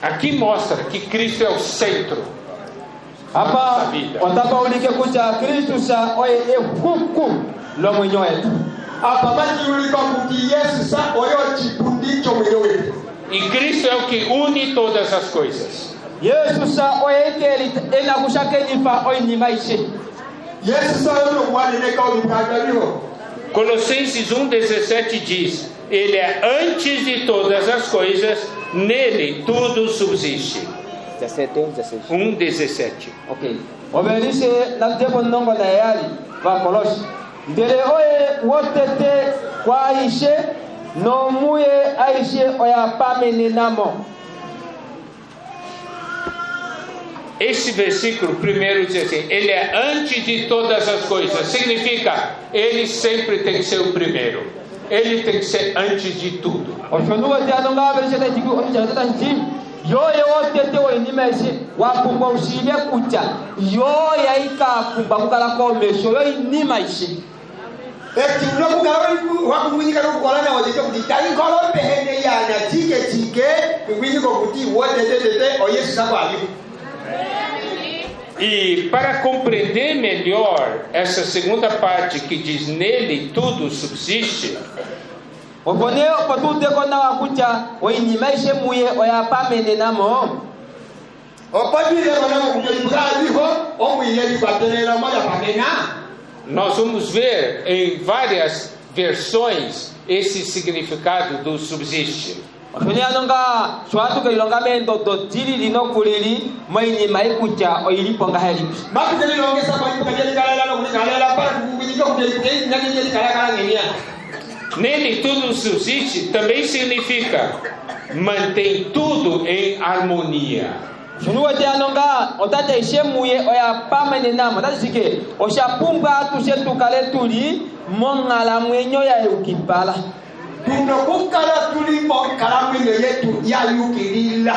Aqui mostra que Cristo é o centro. Hapa watapa ulike kucha Kristo sa oye huku lo mwenye wetu. Hapa basi ulika kuti Yesu sa oyo chipundi cho mwenye wetu. E Cristo é o que une todas as coisas. Yesu sa oye keli ena kushake nifa oye ni maisha. Yesu sa oyo mwani neka ulipagaliho. Colossenses 1:17 diz: Ele é antes de todas as coisas, nele tudo subsiste. 1:17. Ok. Obedece na tempo nongo na yali va Kolossi. Ndele oye wotete kwa aishe no muye aishe oya pamene namo. Esse versículo primeiro diz assim: Ele é antes de todas as coisas. Significa, Ele sempre tem que ser o primeiro. Ele tem que ser antes de tudo. Yo tete o inimesi wakumba ushime kucha yo yaika kumba kukala komesho yo inimaishi eti ulo kugaro wakumwinika kukola na wajike kutita ikolo pehene yana chike kwiniko kuti wotete o Yesu sako alipo. E para compreender melhor essa segunda parte que diz nele tudo subsiste, oponeo potute kona wakucha oinimaishe muye oyapamene namo opabile kona mukujibaliho omuyeli kwatelera moya pamena. Nós vamos ver em várias versões esse significado do subsiste. Onyanonga swatu ke longamento do tiri lino kulili maini maikucha oiliponga heli makuteli longesa kwa ipokajeli kalala no kulikala para kubinika kujeli nyakijeli kalala ngenia. Nele tudo subsiste também significa mantém tudo em harmonia. Sunuwete anonga otate shemuye oya pamene namo tatike oshapumba tushetu kale tuli mongala mwenyo ya ukipala tunokukala tuli mongala mwenyo yetu ya ukilila.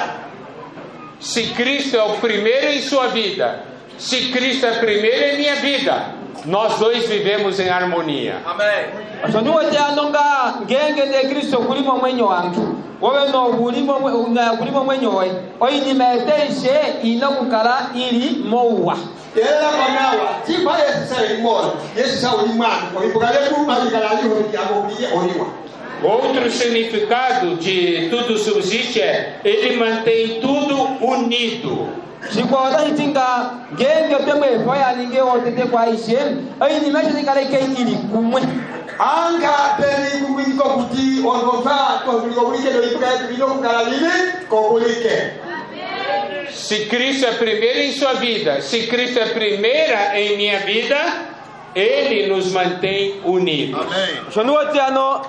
Se Cristo é o primeiro em sua vida, se Cristo é primeiro em minha vida, nós dois vivemos em harmonia. Amém. Sunuwete anonga ngenge de Kristo kulimo mwenyo wangu wewe no kulimo mwenyo we oini meteshe inokukala ili mowa ela manawa tipa Yesu sa imo Yesu sa ulimano oipokale tu malikala aliho yagobiye oliwa. Outro significado de tudo subsiste é ele mantém tudo unido. Sikota itinga ngenge temwe foya ninge otete kwa ishe oini meshe kale ke ili kumwe anga teni kuminiko kuti ongofa to kulike do ipokale bilo kala lile kokulike. Se Cristo é primeiro em sua vida, se Cristo é primeira em minha vida, Ele nos mantém unidos. Amém. Shonuwate ano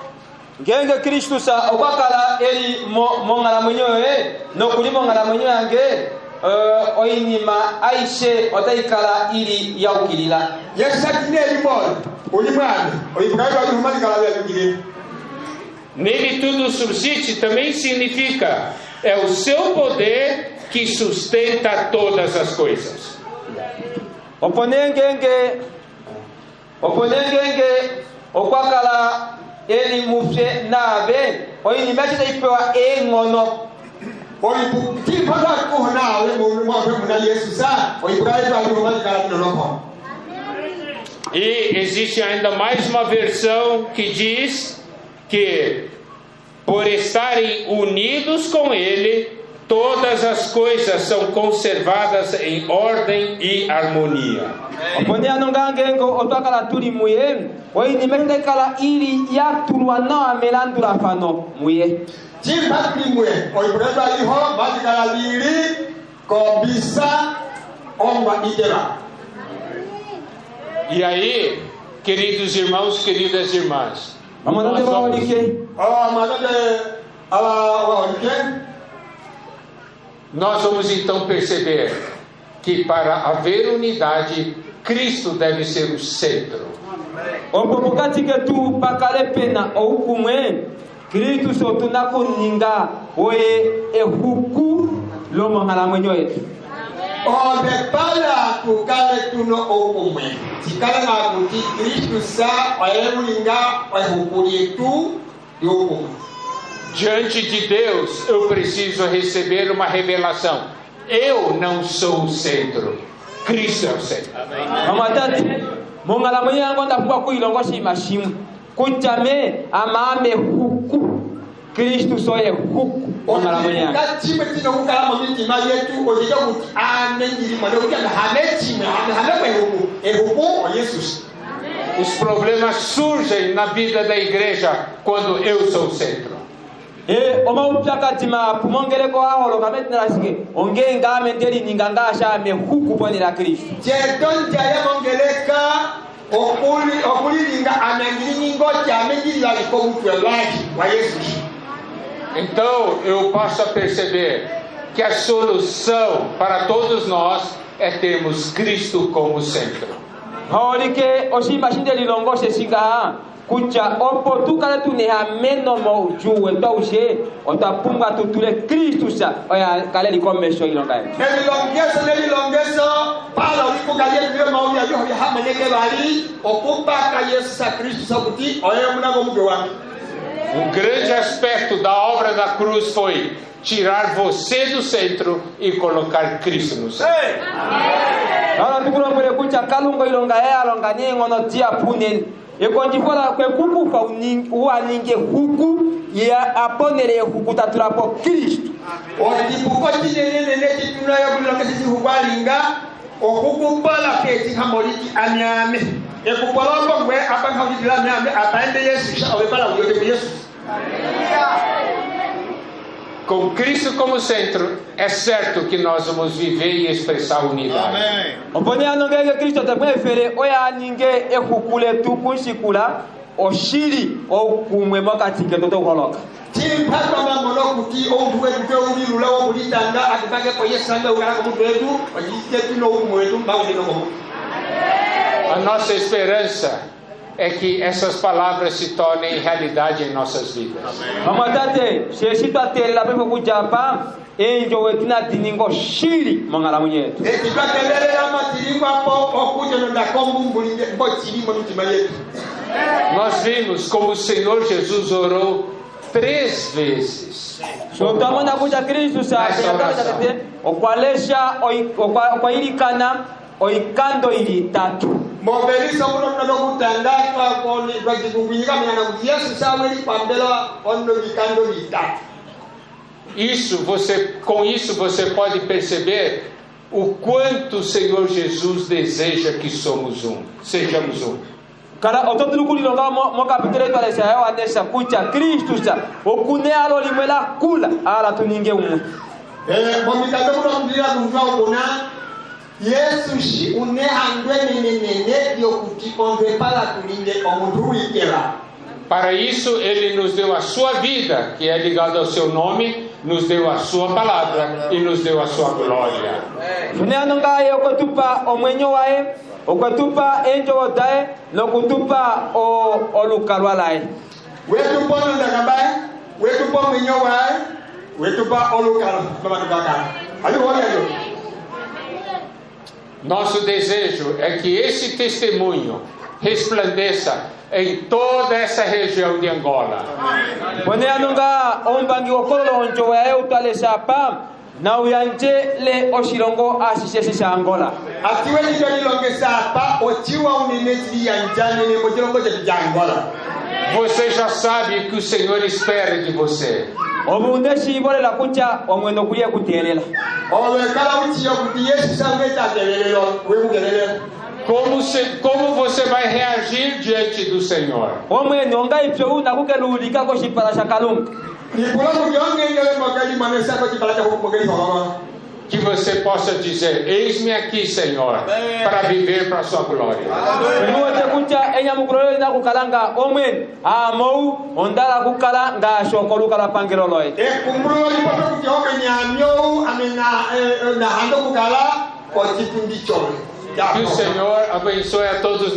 ngenge Kristo sa obakala eli mongala mwenyewe no kulimo ngala mwenyewe ange oinima aishe otaikala ili yaukilila. Yesu atineli bol ulimano oipokale do malikala yaukilila. Nele tudo subsiste também significa é o seu poder que sustenta todas as coisas. Oponengenge okwakala eli mufye nabe oyini machita ipewa engono oipu tipada kuhona we mwa mwa Yesu sa oipokale do malikala nonoko. E existe ainda mais uma versão que diz que por estarem unidos com Ele, todas as coisas são conservadas em ordem e harmonia. E aí, queridos irmãos, queridas irmãs, nós vamos então perceber que para haver unidade, Cristo deve ser o centro. Diante de Deus, eu preciso receber uma revelação. Eu não sou o centro, Cristo é o centro. Cristo só é huku. Os problemas surgem na vida da igreja quando eu sou o centro. Então eu passo a perceber que a solução para todos nós é termos Cristo como centro. Um grande aspecto da obra da cruz foi tirar você do centro e colocar Cristo no centro. Com Cristo como centro, é certo que nós vamos viver e expressar unidade. A nossa esperança é que essas palavras se tornem realidade em nossas vidas. Nós vimos como o Senhor Jesus orou 3 vezes. Com isso você pode perceber o quanto o Senhor Jesus deseja que sejamos um. Cara, ototo kulilonga mo kapitele to lesa yo anesa kucha Kristo sa okunealo limela kula ala tuninge umu. Bomita to mbira kunga ukuna Yesu shi une handwe nenene yokuti onde para tuninge omudui kela. Para isso ele nos deu a sua vida, que é ligada ao seu nome, nos deu a sua palavra e nos deu a sua glória. Funeanonga yo kotupa omwenyo wae okwatupa enjo odae lokutupa o lukalwalae wetupa ndakabae wetupa mwenyowae wetupa olukalo bamakaka ali olha. Nosso desejo é que esse testemunho resplandeça em toda essa região de Angola. na uyanje le oshirongo ashishe sha Angola atiwe ni joni longe sapa otiwa unene ti yanjane ne mojirongo je Angola. Você já sabe o que o Senhor espera de você. obunde shibole la kucha omwendo kuye kutelela owe kala utiyo kuti Yesu sange ta telelo we mugelele. Como você vai reagir diante do Senhor? omwendo ngai pyo na kukelulika ko shipala shakalunga Ni pulo jonge ngele mogali manesa ko ti balata ko mogali baba. Que você possa dizer: eis-me aqui, Senhor, para viver para a sua glória. nuote kucha enya mukurolo na kukalanga omwen amou ondala kukalanga shokolu kala pangiroloi Kumbulo ni papo kuti hoke nyamyo amena na hando kukala ko ti pundi chole. Que o Senhor abençoe a todos nós.